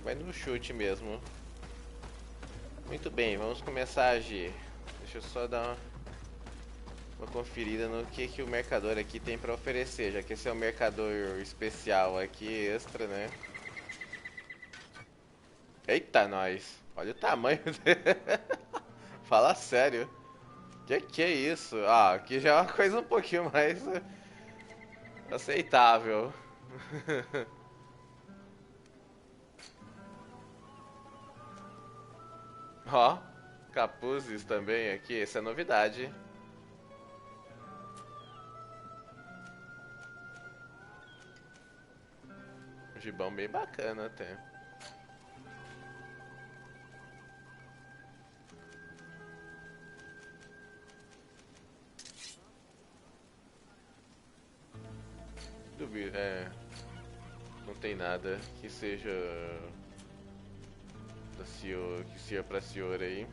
Vai no chute mesmo. Muito bem, vamos começar a agir. Deixa eu só dar uma conferida no que o mercador aqui tem pra oferecer, já que esse é o mercador especial aqui, extra, né? Eita, nós! Olha o tamanho dele. Fala sério. Que é isso? Ah, aqui já é uma coisa um pouquinho mais aceitável. Ó, capuzes também aqui, essa é novidade. Um gibão bem bacana até. Duvido, não tem nada que seja da senhora, que seja pra senhora aí.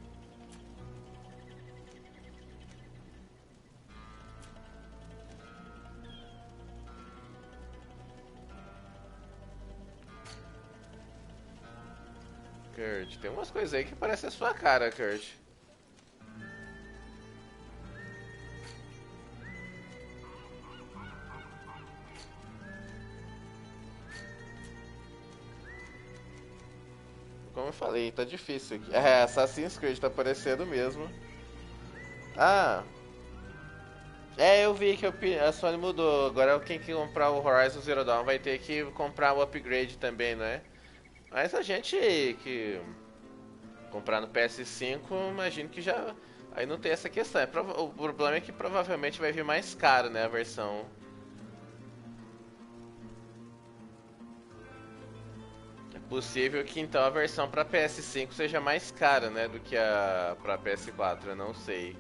Kurt, tem umas coisas aí que parecem a sua cara, Kurt. Como eu falei, tá difícil aqui. É, Assassin's Creed tá aparecendo mesmo. Ah! É, eu vi que a Sony mudou. Agora quem que comprar o Horizon Zero Dawn vai ter que comprar o upgrade também, não é? Mas a gente que comprar no PS5, imagino que já... Aí não tem essa questão. O problema é que provavelmente vai vir mais caro, né, a versão. É possível que então a versão para PS5 seja mais cara, né, do que a para PS4, eu não sei.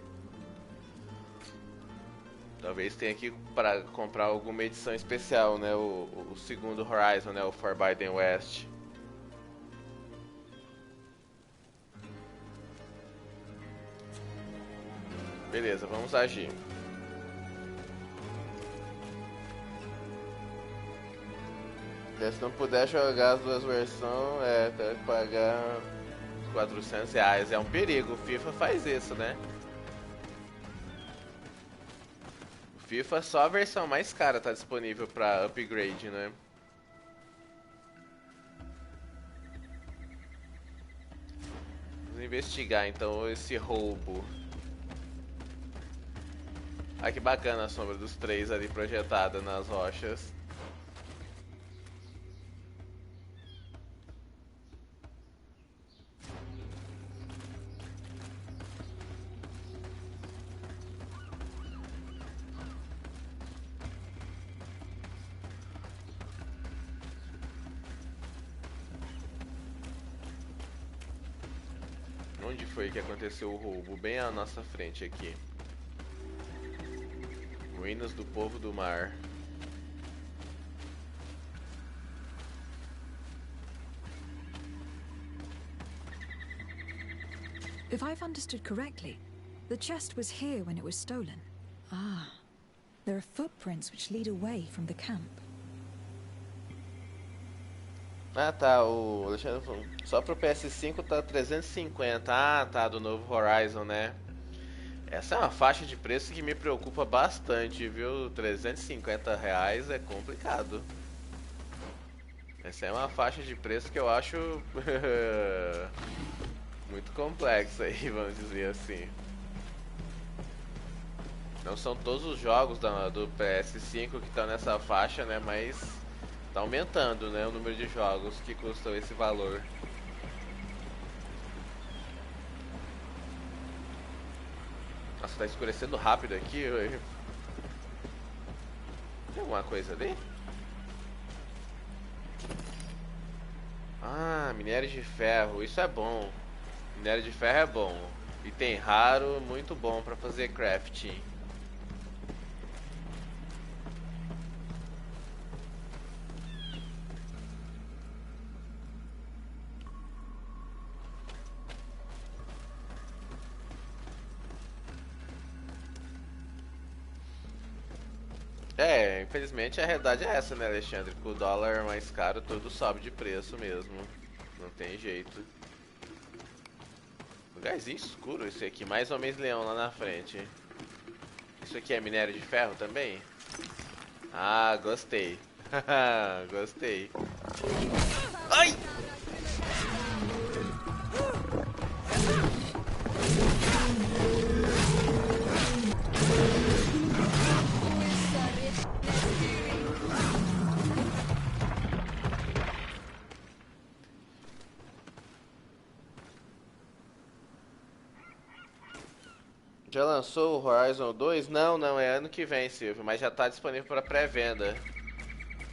Talvez tenha que para comprar alguma edição especial, né, o segundo Horizon, né, o Forbidden West. Beleza, vamos agir. Se não puder jogar as duas versões, tem que pagar R$400. É um perigo, o FIFA faz isso, né? O FIFA só a versão mais cara tá disponível pra upgrade, né? Vamos investigar então esse roubo. Ah, que bacana a sombra dos três ali projetada nas rochas. Onde foi que aconteceu o roubo? Bem à nossa frente aqui. Ruínas do Povo do Mar. If I've understood correctly, the chest was here when it was stolen. Ah, there are footprints which lead away from the camp. Ah tá, o Alexandre falou, só pro PS5 tá 350. Ah tá, do novo Horizon, né? Essa é uma faixa de preço que me preocupa bastante, viu? R$ 350 é complicado. Essa é uma faixa de preço que eu acho muito complexa aí, vamos dizer assim. Não são todos os jogos do PS5 que estão nessa faixa, né? Mas tá aumentando, né, o número de jogos que custam esse valor. Nossa, tá escurecendo rápido aqui. Tem alguma coisa ali? Ah, minério de ferro. Isso é bom. Minério de ferro é bom. Item raro, muito bom pra fazer crafting. É, infelizmente a realidade é essa, né, Alexandre? Com o dólar mais caro, tudo sobe de preço mesmo. Não tem jeito. Lugarzinho escuro esse aqui, mais homens-leão lá na frente. Isso aqui é minério de ferro também? Ah, gostei. Gostei. Ai! Já lançou o Horizon 2? Não, não, é ano que vem, Silvio, mas já está disponível para pré-venda.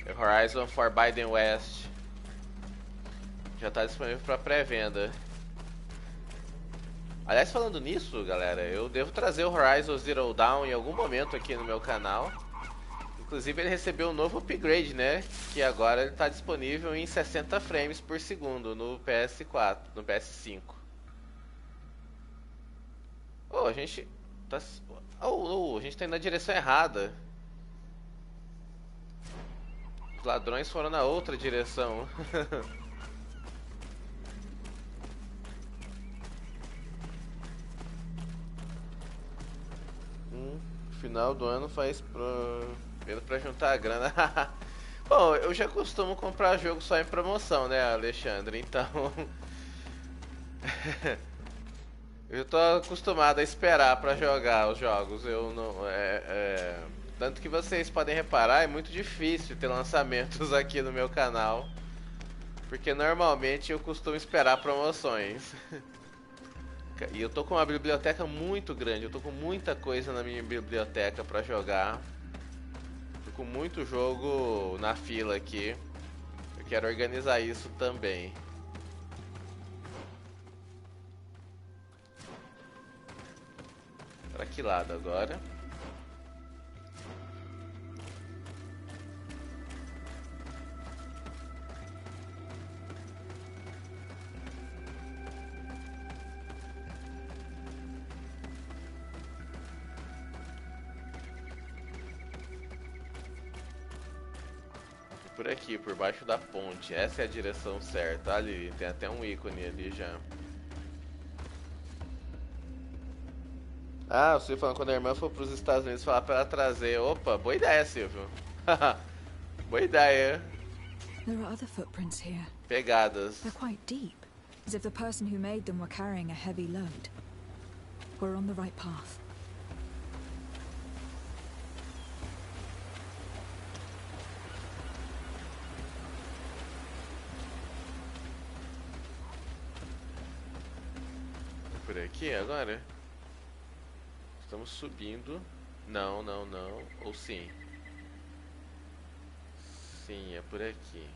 É Horizon Forbidden West. Já está disponível para pré-venda. Aliás, falando nisso, galera, eu devo trazer o Horizon Zero Dawn em algum momento aqui no meu canal. Inclusive ele recebeu um novo upgrade, né? Que agora ele está disponível em 60 frames por segundo no PS4, no PS5. Oh, a gente tá... a gente tá indo na direção errada. Os ladrões foram na outra direção. Final do ano faz pra juntar a grana. Bom, eu já costumo comprar jogo só em promoção, né, Alexandre? Então... eu tô acostumado a esperar pra jogar os jogos. Eu não... Tanto que vocês podem reparar, é muito difícil ter lançamentos aqui no meu canal. Porque normalmente eu costumo esperar promoções. E eu tô com uma biblioteca muito grande. Eu tô com muita coisa na minha biblioteca pra jogar. Tô com muito jogo na fila aqui. Eu quero organizar isso também. Pra que lado agora? Por aqui, por baixo da ponte. Essa é a direção certa. Ali, tem até um ícone ali já. Ah, o Silvio falando quando a irmã for pros Estados Unidos falar pra ela trazer. Opa, boa ideia, Silvio. Boa ideia. There are other footprints here. Pegadas. They're quite deep, as if the person who made them were carrying a heavy load. We're on the right path. Por aqui agora? Estamos subindo. Não, não, não. Ou sim? Sim, é por aqui.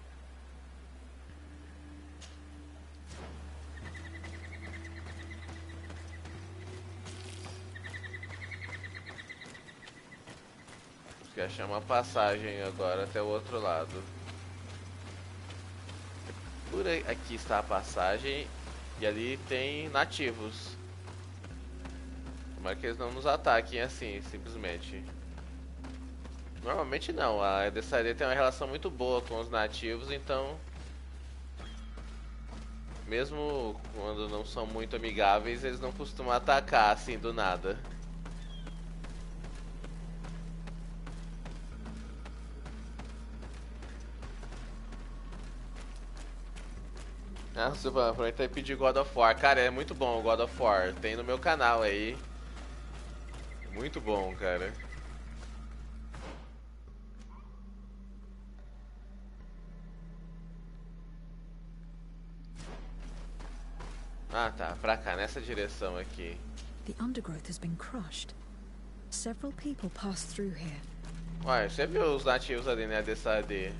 que achar uma passagem agora até o outro lado. Por aqui está a passagem e ali tem nativos. Tomara que eles não nos ataquem assim, simplesmente. Normalmente não, a DSAD tem uma relação muito boa com os nativos, então... Mesmo quando não são muito amigáveis, eles não costumam atacar assim do nada. Ah, Silvana, aproveita e pedir God of War. Cara, é muito bom o God of War. Tem no meu canal aí. Muito bom, cara. Ah, tá. Pra cá, nessa direção aqui. The undergrowth has been crushed. Several people passed through here. Ué, você viu os nativos ali, né, dessa AD?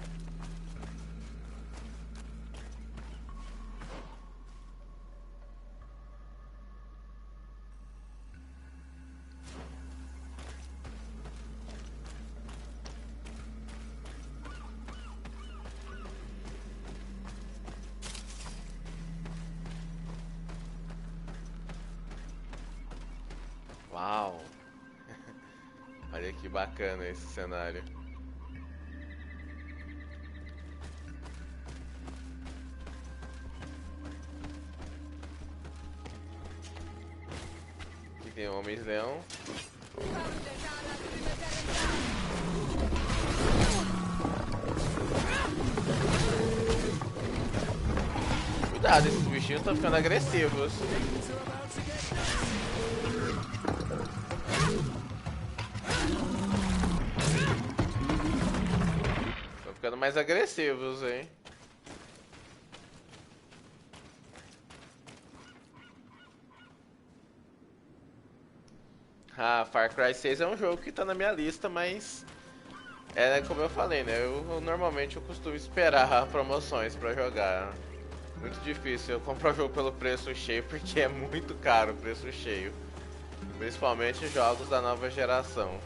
Uau! Olha que bacana esse cenário. Aqui tem homens-leão. Cuidado, esses bichinhos estão ficando agressivos. Estão ficando mais agressivos, hein? Ah, Far Cry 6 é um jogo que tá na minha lista, mas... É como eu falei, né? Normalmente eu costumo esperar promoções pra jogar. Muito difícil eu comprar o jogo pelo preço cheio, porque é muito caro o preço cheio. Principalmente jogos da nova geração.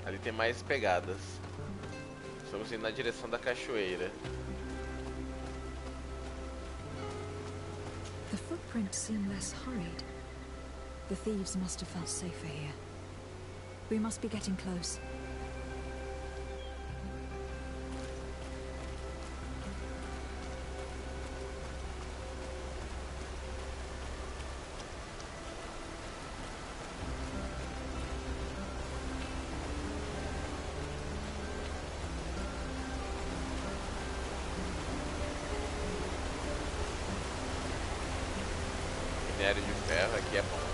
Ali tem mais pegadas. Estamos indo na direção da cachoeira. The footprints seem less hurried. The thieves must have felt safer here. We must be getting close. Minério de ferro aqui é bom.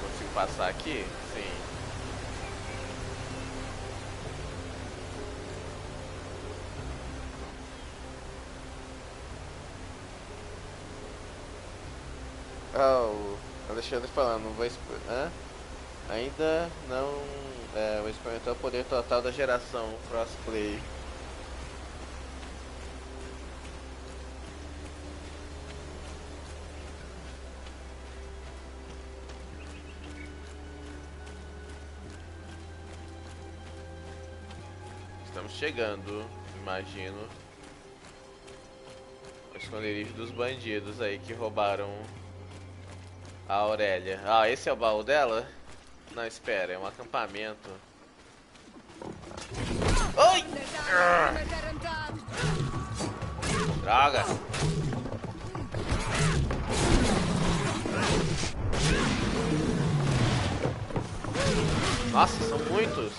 Consigo passar aqui? Sim. Ah, o Alexandre falando, ainda não vou experimentar o poder total da geração crossplay. Estamos chegando, imagino. O esconderijo dos bandidos aí que roubaram a Aurélia. Ah, esse é o baú dela? Não, espera, é um acampamento. Ai! Droga! Nossa, são muitos!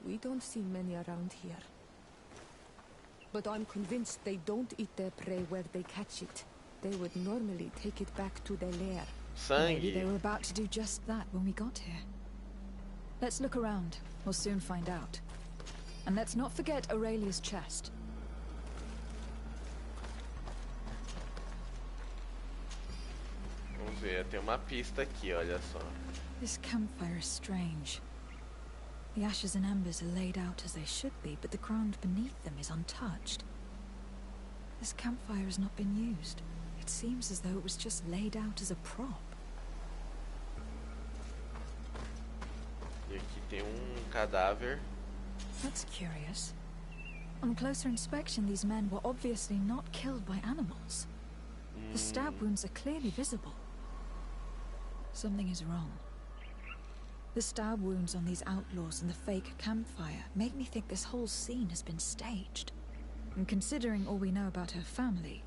We don't see many around here. But I'm convinced they don't eat their prey where they catch it. They would normally take it back to their lair. Maybe they were about to do just that when we got here. Let's look around. We'll soon find out. And let's not forget Aurelia's chest. Vamos ver, tem uma pista aqui, olha só. This campfire is strange. The ashes and embers are laid out as they should be, but the ground beneath them is untouched. This campfire has not been used. It seems as though it was just laid out as a prop. E aqui tem cadáver. That's curious. On closer inspection, these men were obviously not killed by animals. The stab wounds are clearly visible. Something is wrong. The stab wounds on these outlaws and the fake campfire make me think this whole scene has been staged. And considering all we know about her family,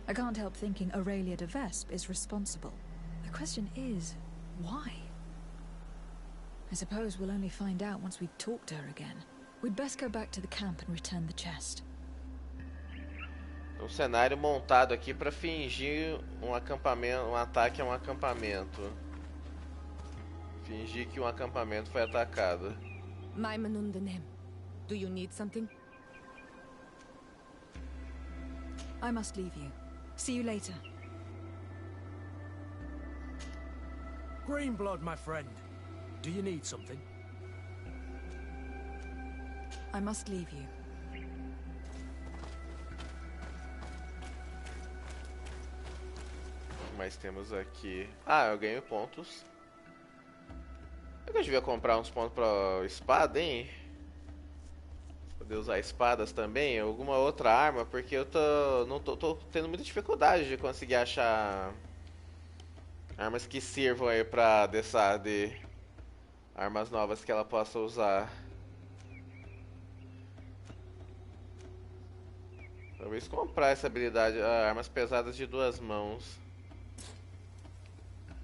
I can't help thinking Aurelia de Vespe is responsible. The question is, why? I suppose we'll only find out once we've talked to her again. We'd best go back to the camp and return the chest. Um cenário montado aqui para fingir um acampamento, um ataque a um acampamento. Fingir que um acampamento foi atacado. Do you need something? I must leave you. See you later. Greenblood, my friend. Do you need something? I must leave you. O que mais temos aqui? Ah, eu ganho pontos. Eu devia comprar uns pontos pra espada, hein? Poder usar espadas também, alguma outra arma, porque eu tô tendo muita dificuldade de conseguir achar armas que sirvam aí pra Dessade, armas novas que ela possa usar. Talvez comprar essa habilidade, armas pesadas de 2 mãos.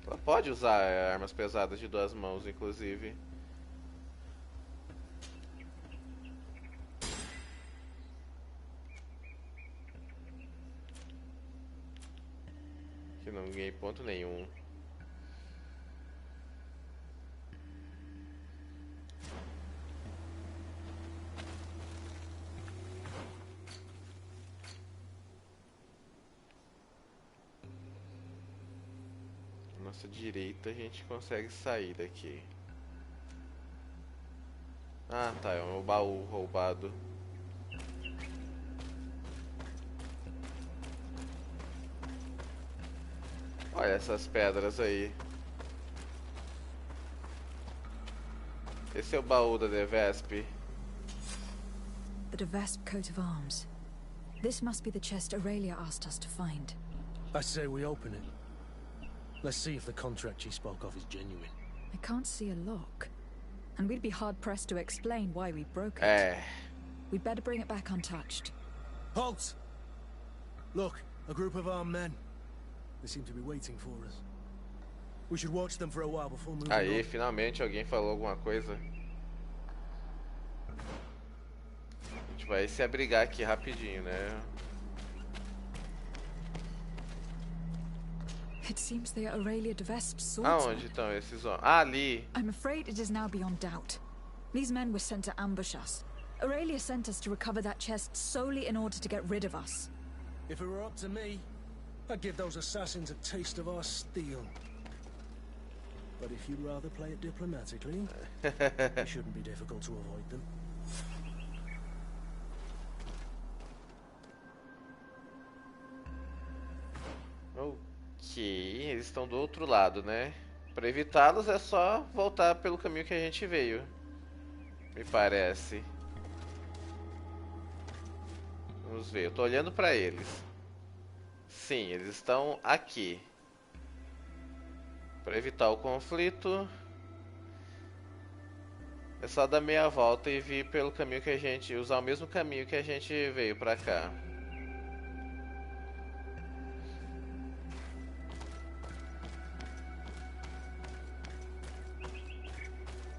Ela pode usar armas pesadas de 2 mãos, inclusive. Que não ganhei ponto nenhum. Nossa direita a gente consegue sair daqui. Ah, tá, é o meu baú roubado. Olha essas pedras aí. Esse é o baú da de Vespe. The de Vespe coat of arms. This must be the chest Aurelia asked us to find. I say we open it. Let's see if the contract she spoke of is genuine. I can't see a lock. And we'd be hard-pressed to explain why we broke it. We'd better bring it back untouched. Halt! Look, a group of armed men. They seem to be waiting for us. We should watch them for a while before moving Aí, on. finalmente alguém falou alguma coisa. A gente vai se abrigar aqui rapidinho, né? It seems they are Aurelia de Vespe's swordsmen. Aonde estão esses homens? Ah, ali. I'm afraid it is now beyond doubt. These men were sent to ambush us. Aurelia sent us to recover that chest solely in order to get rid of us. If it were up to me, I'd give those assassins a taste of our steel. But if you'd rather play it diplomatically, it shouldn't be difficult to avoid them. Ok, eles estão do outro lado, né? Para evitá-los é só voltar pelo caminho que a gente veio. Me parece. Vamos ver, eu tô olhando para eles. Sim, eles estão aqui. Para evitar o conflito, é só dar meia volta e vir pelo caminho que a gente... usar o mesmo caminho que a gente veio para cá.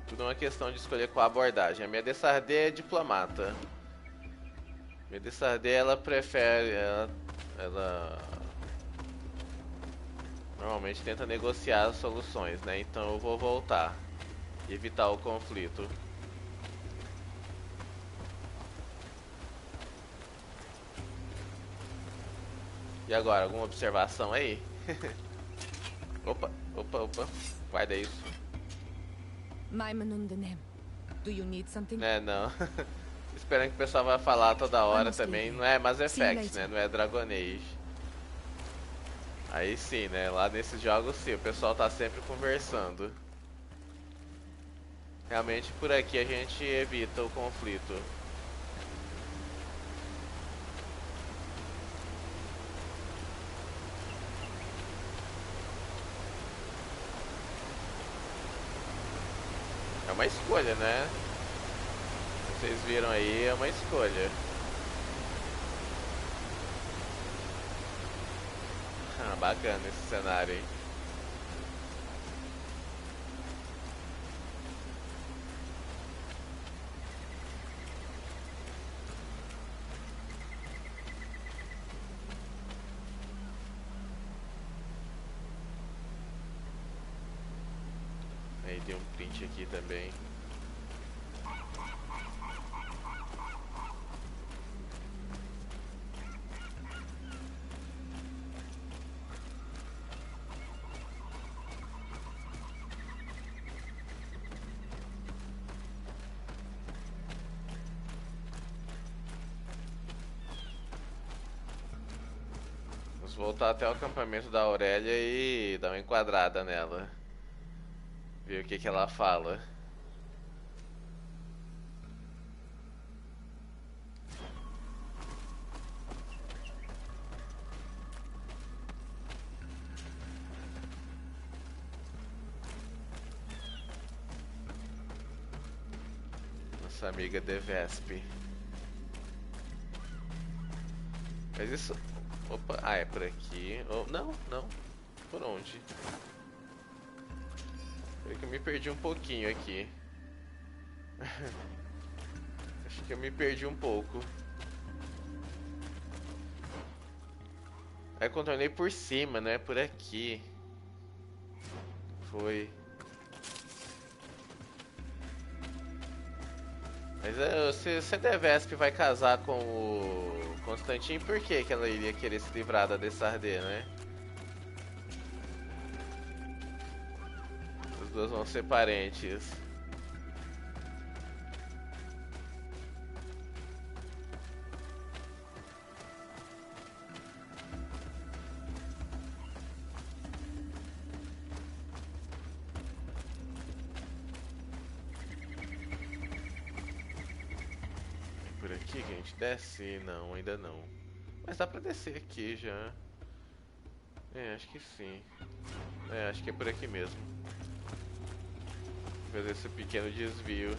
Tudo é uma questão de escolher qual abordagem. A minha Dessardé é diplomata. Minha Dessardé, ela prefere... Ela normalmente tenta negociar as soluções, né? Então eu vou voltar e evitar o conflito. E agora, alguma observação aí? Maimanundanem. Do you need something? Não. Esperando que o pessoal vai falar toda hora também. Não é Mass Effect, né? Não é Dragon Age. Aí sim, né? Lá nesses jogos sim, o pessoal tá sempre conversando. Realmente por aqui a gente evita o conflito. É uma escolha, né? Vocês viram aí, é uma escolha. Ah, bacana esse cenário, hein? Aí tem um print aqui também. Vamos voltar até o acampamento da Aurélia e dar uma enquadrada nela. Ver o que ela fala. Nossa amiga de Vespe. Mas isso... Opa, ah, é por aqui. Oh, não. Por onde? Peraí que eu me perdi um pouquinho aqui. Acho que eu me perdi um pouco. Aí contornei por cima, né? Por aqui. Foi. Mas se a Devesp vai casar com o Constantine, por que ela iria querer se livrar da Dessardé, né? Os dois vão ser parentes. Por aqui que a gente desce? Não, ainda não. Mas dá pra descer aqui já. É, acho que sim. É, acho que é por aqui mesmo. Fazer esse pequeno desvio.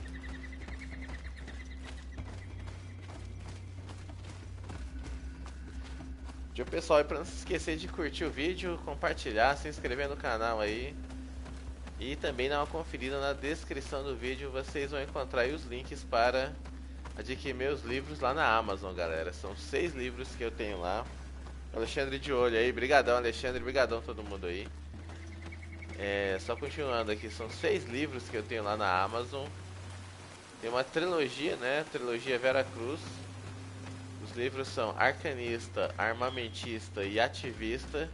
Tchau, pessoal, e pra não se esquecer de curtir o vídeo, compartilhar, se inscrever no canal aí. E também dar uma conferida na descrição do vídeo, vocês vão encontrar aí os links para adquirir meus livros lá na Amazon, galera. São 6 livros que eu tenho lá. Alexandre de olho aí, brigadão Alexandre, brigadão todo mundo aí. Só continuando aqui, são 6 livros que eu tenho lá na Amazon. Tem uma trilogia, né, trilogia Vera Cruz. Os livros são Arcanista, Armamentista e Ativista.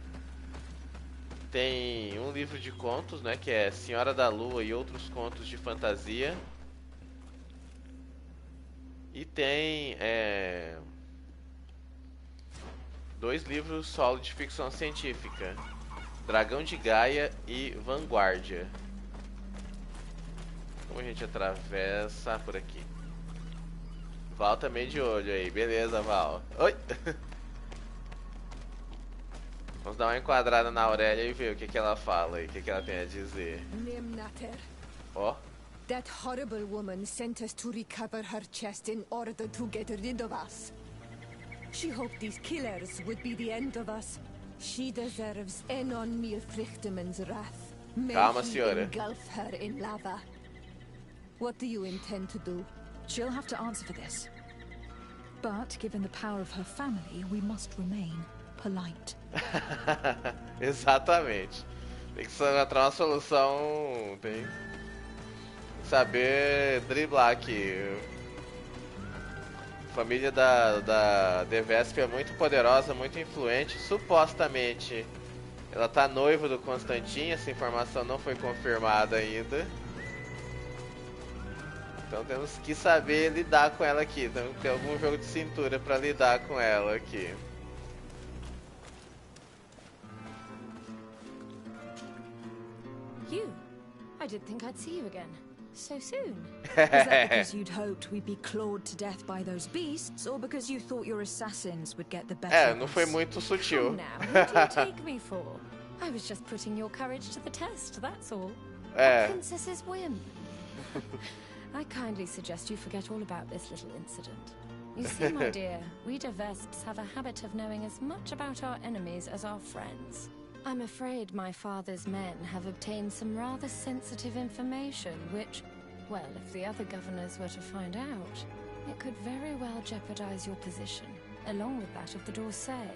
Tem um livro de contos, né, que é Senhora da Lua e Outros Contos de Fantasia. E tem 2 livros solo de ficção científica, Dragão de Gaia e Vanguardia. Como a gente atravessa por aqui? Val também de olho aí, beleza Val. Oi! Vamos dar uma enquadrada na Aurélia e ver o que ela fala e o que ela tem a dizer. Ó. That horrible woman sent us to recover her chest in order to get rid of us. She hoped these killers would be the end of us. She deserves Enon Milfrichtemann's wrath. May he engulf her in lava. What do you intend to do? She'll have to answer for this. But given the power of her family, we must remain polite. Exatamente. Tem que encontrar uma solução. Tem que saber driblar aqui. A família da Vespe é muito poderosa, muito influente. Supostamente ela tá noiva do Constantine. Essa informação não foi confirmada ainda. Então temos que saber lidar com ela aqui. Então tem algum jogo de cintura pra lidar com ela aqui. You? I didn't think I'd see you again. So soon. Was that because you'd hoped we'd be clawed to death by those beasts, or because you thought your assassins would get the better não foi muito sutil. Come now, who do you take me for? I was just putting your courage to the test, that's all. A princess's whim. I kindly suggest you forget all about this little incident. You see, my dear, we de Vesps have a habit of knowing as much about our enemies as our friends. I'm afraid my father's men have obtained some rather sensitive information which, well, if the other governors were to find out, it could very well jeopardize your position, along with that of the D'Orsay.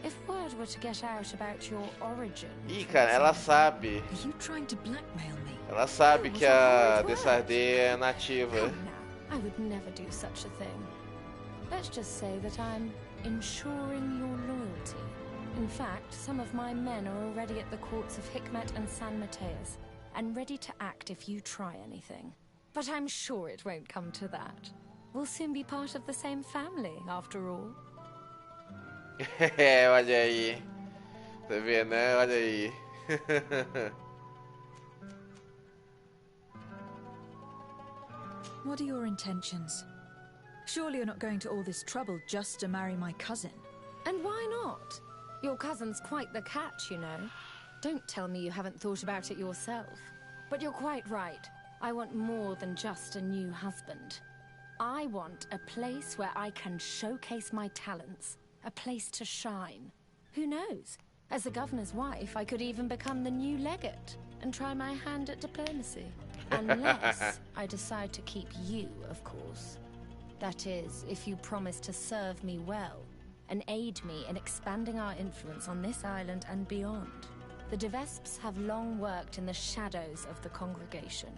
If word were to get out about your origin... Ih, cara, ela sabe. Are you trying to blackmail me? Ela sabe que a Desardet é nativa. Come now, I would never do such a thing. Let's just say that I'm ensuring your loyalty. In fact, some of my men are already at the courts of Hikmet and San Mateus, and ready to act if you try anything. But I'm sure it won't come to that. We'll soon be part of the same family, after all. Olha aí. Tá vendo, né? Olha aí. What are your intentions? Surely you're not going to all this trouble just to marry my cousin. And why not? Your cousin's quite the catch, you know. Don't tell me you haven't thought about it yourself. But you're quite right. I want more than just a new husband. I want a place where I can showcase my talents. A place to shine. Who knows? As the governor's wife, I could even become the new legate and try my hand at diplomacy. Unless I decide to keep you, of course. That is, if you promise to serve me well and aid me in expanding our influence on this island and beyond. The de Vesps have long worked in the shadows of the congregation.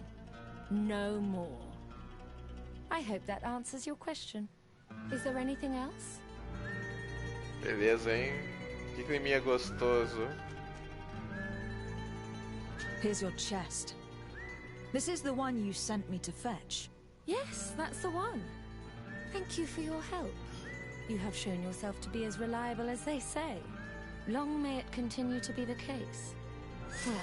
No more. I hope that answers your question. Is there anything else? Beleza, hein? Que climinha gostoso. Here's your chest. This is the one you sent me to fetch. Yes, that's the one. Thank you for your help. You have shown yourself to be as reliable as they say. Long may it continue to be the case. Well,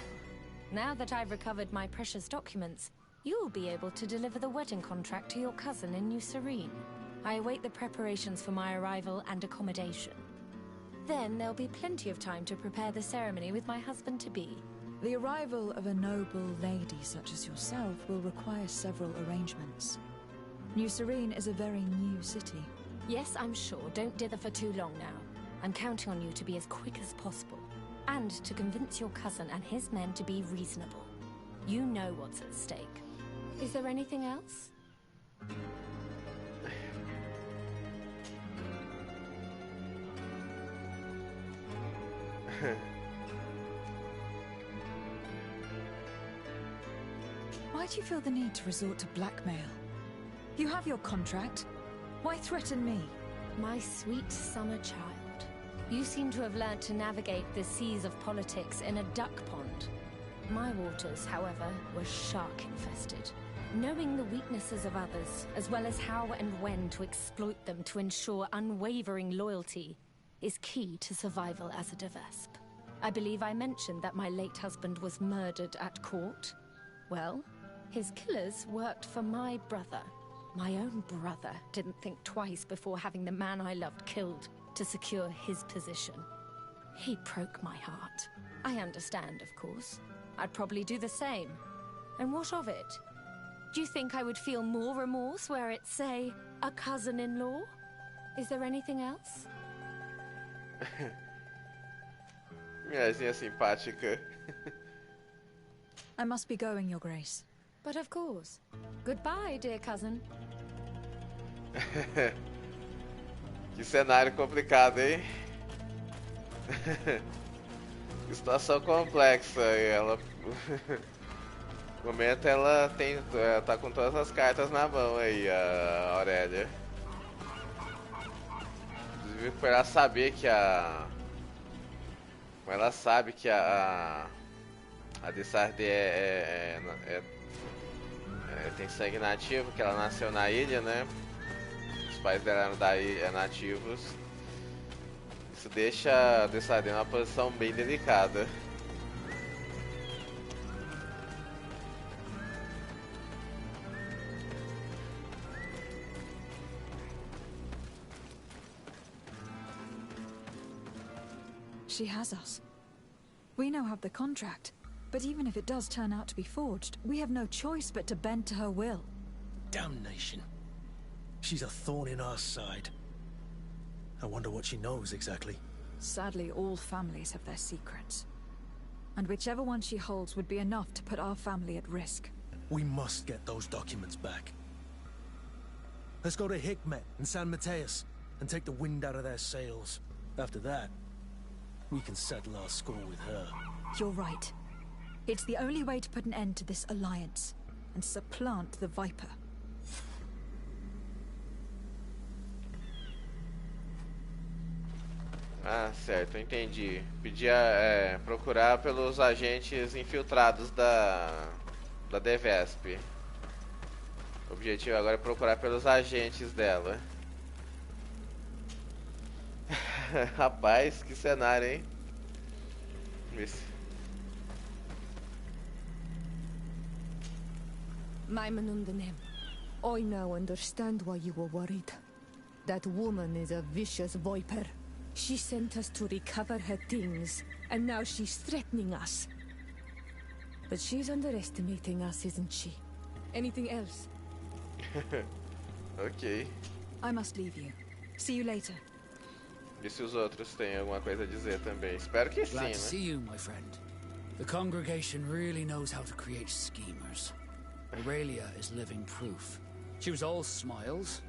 now that I've recovered my precious documents, you'll be able to deliver the wedding contract to your cousin in New Serene. I await the preparations for my arrival and accommodation. Then there'll be plenty of time to prepare the ceremony with my husband-to-be. The arrival of a noble lady such as yourself will require several arrangements. New Serene is a very new city. Yes, I'm sure. Don't dither for too long now. I'm counting on you to be as quick as possible. And to convince your cousin and his men to be reasonable. You know what's at stake. Is there anything else? Why do you feel the need to resort to blackmail? You have your contract. Why threaten me? My sweet summer child. You seem to have learnt to navigate the seas of politics in a duck pond. My waters, however, were shark-infested. Knowing the weaknesses of others, as well as how and when to exploit them to ensure unwavering loyalty, is key to survival as a de Vesp. I believe I mentioned that my late husband was murdered at court. Well, his killers worked for my brother. My own brother didn't think twice before having the man I loved killed to secure his position. He broke my heart. I understand, of course. I'd probably do the same. And what of it? Do you think I would feel more remorse were it, say, a cousin-in-law? Is there anything else? Minhazinha simpática. I must be going, Your Grace. But of course. Goodbye, dear cousin. Que cenário complicado, hein? Que situação complexa. Ela... No momento ela tá com todas as cartas na mão aí, a Aurélia. Inclusive por ela saber que ela sabe que a Desardet é Tem sangue nativo, que ela nasceu na ilha, né? Os pais dela eram nativos. Isso deixa a Dessadê numa posição bem delicada. She has us. We now have the contract, but even if it does turn out to be forged, we have no choice but to bend to her will. Damnation. She's a thorn in our side. I wonder what she knows exactly. Sadly, all families have their secrets. And whichever one she holds would be enough to put our family at risk. We must get those documents back. Let's go to Hikmet and San Mateus and take the wind out of their sails. After that, we can settle our score with her. You're right. It's the only way to put an end to this alliance and supplant the Viper. Ah, certo, entendi. Pedia procurar pelos agentes infiltrados da Vespe. O objetivo agora é procurar pelos agentes dela. Rapaz, que cenário, hein? I now understand why you were worried. That woman is a vicious viper. She sent us to recover her things, and now she's threatening us. But she's underestimating us, isn't she? Anything else? Ok. I must leave you. See you later. E se os outros têm alguma coisa a dizer também? Espero que sim, Glad né? to see you, my friend. The congregation really knows how to create schemers. Aurelia is living proof. She was all smiles,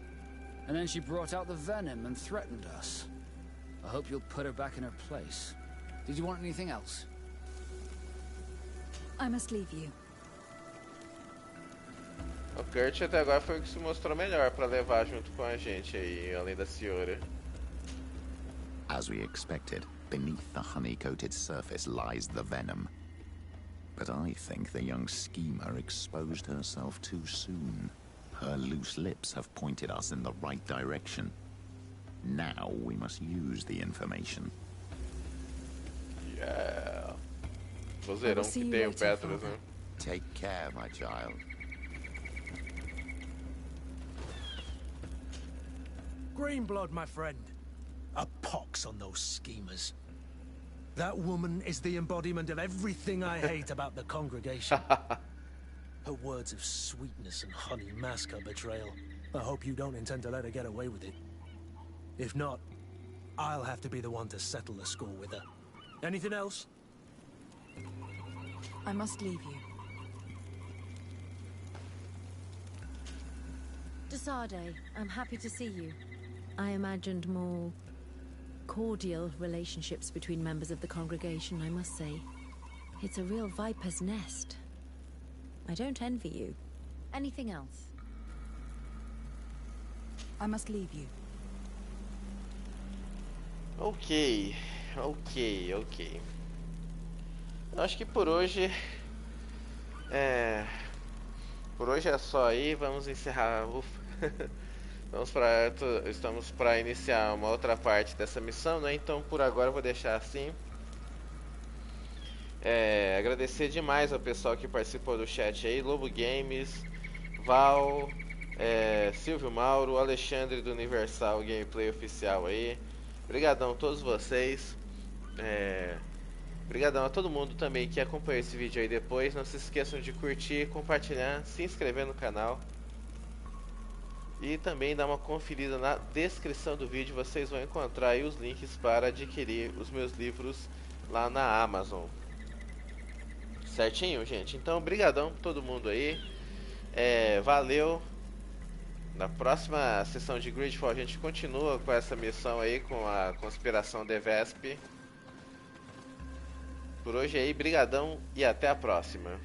and then she brought out the venom and threatened us. I hope you'll put her back in her place. Did you want anything else? I must leave you. O Kurt até agora foi o que se mostrou melhor pra levar junto com a gente aí, além da senhora. As we expected, beneath the honey-coated surface lies the venom. But I think the young schemer exposed herself too soon. Her loose lips have pointed us in the right direction. Now we must use the information. Yeah. Vozeirão que tem o Petrus, né? Take care, my child. Greenblood, my friend. A pox on those schemers. That woman is the embodiment of everything I hate about the congregation. Her words of sweetness and honey mask her betrayal. I hope you don't intend to let her get away with it. If not, I'll have to be the one to settle the score with her. Anything else? I must leave you. Desade, I'm happy to see you. I imagined more cordial relationships between members of the congregation, I must say. It's a real viper's nest. I don't envy you. Anything else? I must leave you. Ok. Acho que por hoje é só aí. Vamos encerrar. Estamos para iniciar uma outra parte dessa missão, né? Então por agora eu vou deixar assim. Agradecer demais ao pessoal que participou do chat aí, Lobo Games, Val, Silvio Mauro, Alexandre do Universal Gameplay Oficial aí. Obrigadão a todos vocês. Obrigadão a todo mundo também que acompanhou esse vídeo aí depois. Não se esqueçam de curtir, compartilhar, se inscrever no canal. E também dar uma conferida na descrição do vídeo. Vocês vão encontrar aí os links para adquirir os meus livros lá na Amazon. Certinho, gente? Então, brigadão todo mundo aí. Valeu. Na próxima sessão de Greedfall a gente continua com essa missão aí, com a Conspiração de Vespe. Por hoje aí, brigadão e até a próxima.